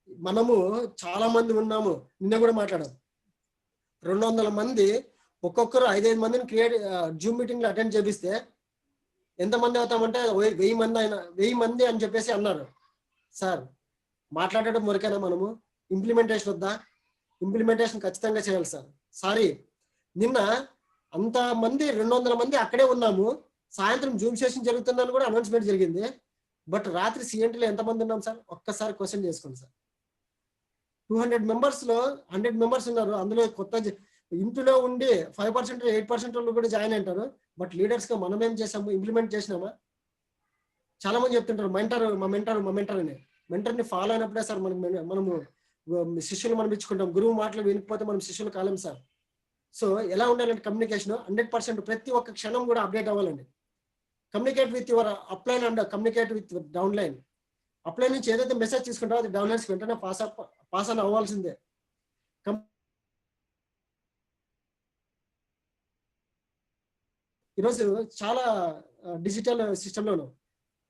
Speaker 1: మనము చాలా మంది ఉన్నాము, నిన్న కూడా మాట్లాడాం, 200 మంది ఒక్కొక్కరు 5-5 మందిని జూమ్ మీటింగ్ లో అటెండ్ చేపిస్తే ఎంతమంది అవుతామంటే 1000 మంది అని చెప్పేసి అన్నారు. సార్ మాట్లాడటం మొరకేనా, మనము ఇంప్లిమెంటేషన్ వద్దా? ఇంప్లిమెంటేషన్ ఖచ్చితంగా చేయాలి సార్. సారీ, నిన్న అంత మంది 200 మంది అక్కడే ఉన్నాము, సాయంత్రం జూమ్ సెషన్ జరుగుతుందని కూడా అనౌన్స్మెంట్ జరిగింది, బట్ రాత్రి సిఎన్టీలో ఎంతమంది ఉన్నాం సార్? ఒక్కసారి క్వశ్చన్ చేసుకోండి సార్. 200 మెంబర్స్ లో 100 మెంబర్స్ ఉన్నారు, అందులో కొత్త ఇంటిలో ఉండి 5% 8% వాళ్ళు కూడా జాయిన్ అంటారు. బట్ లీడర్స్ గా మనం ఏం చేసాము, ఇంప్లిమెంట్ చేసినామా? చాలా మంది చెప్తుంటారు మా మెంటర్ అని. మెంటర్ని ఫాలో అయినప్పుడే సార్ మనము శిష్యులు మనం ఇచ్చుకుంటాం. గురువు మాటలు వినకపోతే మనం శిష్యులు కాలేం సార్. సో ఎలా ఉండాలంటే కమ్యూనికేషన్ 100% ప్రతి ఒక్క క్షణం కూడా అప్డేట్ అవ్వాలండి. Communicate with your upline and communicate with downline. Upline నుంచి ఏదైతే మెసేజ్ తీసుకుంటారో అది డౌన్లైన్స్ వెంటనే పాస్ అని అవ్వాల్సిందే. ఈరోజు చాలా డిజిటల్ సిస్టంలోను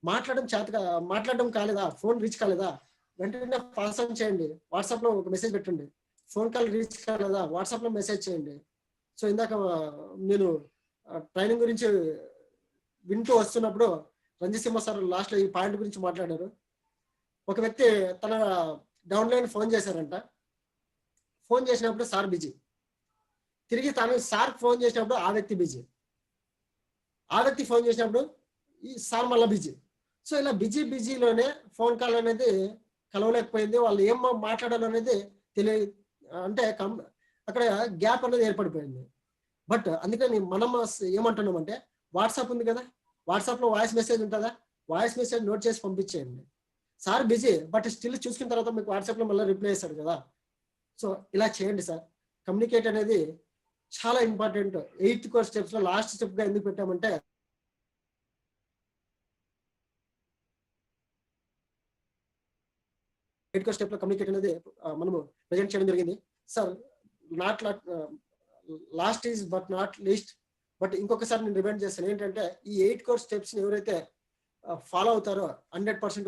Speaker 1: మాట్లాడడం కాలేదా, ఫోన్ రీచ్ కాలేదా, వెంటనే పాస్ ఆన్ చేయండి, వాట్సాప్ లో ఒక మెసేజ్ పెట్టండి. ఫోన్ కాల్ రీచ్ కాలేదా, వాట్సాప్ లో మెసేజ్ చేయండి. సో ఇందాక నేను ట్రైనింగ్ గురించి వింటూ వస్తున్నప్పుడు రంజిత్ సింహ సార్ లాస్ట్ లో ఈ పాయింట్ గురించి మాట్లాడారు. ఒక వ్యక్తి తన డౌన్లైన్ ఫోన్ చేశారంట. ఫోన్ చేసినప్పుడు సార్ బిజీ, తిరిగి తను సార్ ఫోన్ చేసినప్పుడు ఆ వ్యక్తి బిజీ, ఆ వ్యక్తి ఫోన్ చేసినప్పుడు ఈ సార్ మళ్ళీ బిజీ. సో ఇలా బిజీలోనే ఫోన్ కాల్ అనేది కలవలేకపోయింది, వాళ్ళు ఏం మాట్లాడాలనేది అంటే అక్కడ గ్యాప్ అనేది ఏర్పడిపోయింది. బట్ అందుకని మనం ఏమంటున్నామంటే, వాట్సాప్ ఉంది కదా, వాట్సాప్ లో వాయిస్ మెసేజ్ ఉంటుందా, వాయిస్ మెసేజ్ నోట్ చేసి పంపించేయండి. సార్ బిజీ, బట్ స్టిల్ చూసుకున్న తర్వాత మీకు వాట్సాప్ లో మళ్ళీ రిప్లై చేస్తాడు కదా. సో ఇలా చేయండి సార్. కమ్యూనికేట్ అనేది చాలా ఇంపార్టెంట్. 8th కోర్ స్టెప్స్ లో లాస్ట్ స్టెప్ గా ఎందుకు పెట్టామంటే, స్టెప్ లో కమ్యూనికేట్ అనేది మనము ప్రెజెంట్ చేయడం జరిగింది sir. Not lost is but not least, but ఇంకొకసారి నేను రిమైండ్ చేస్తాను ఏంటంటే, ఈ 8 కోర్ స్టెప్స్ ఎవరైతే ఫాలో అవుతారో 100%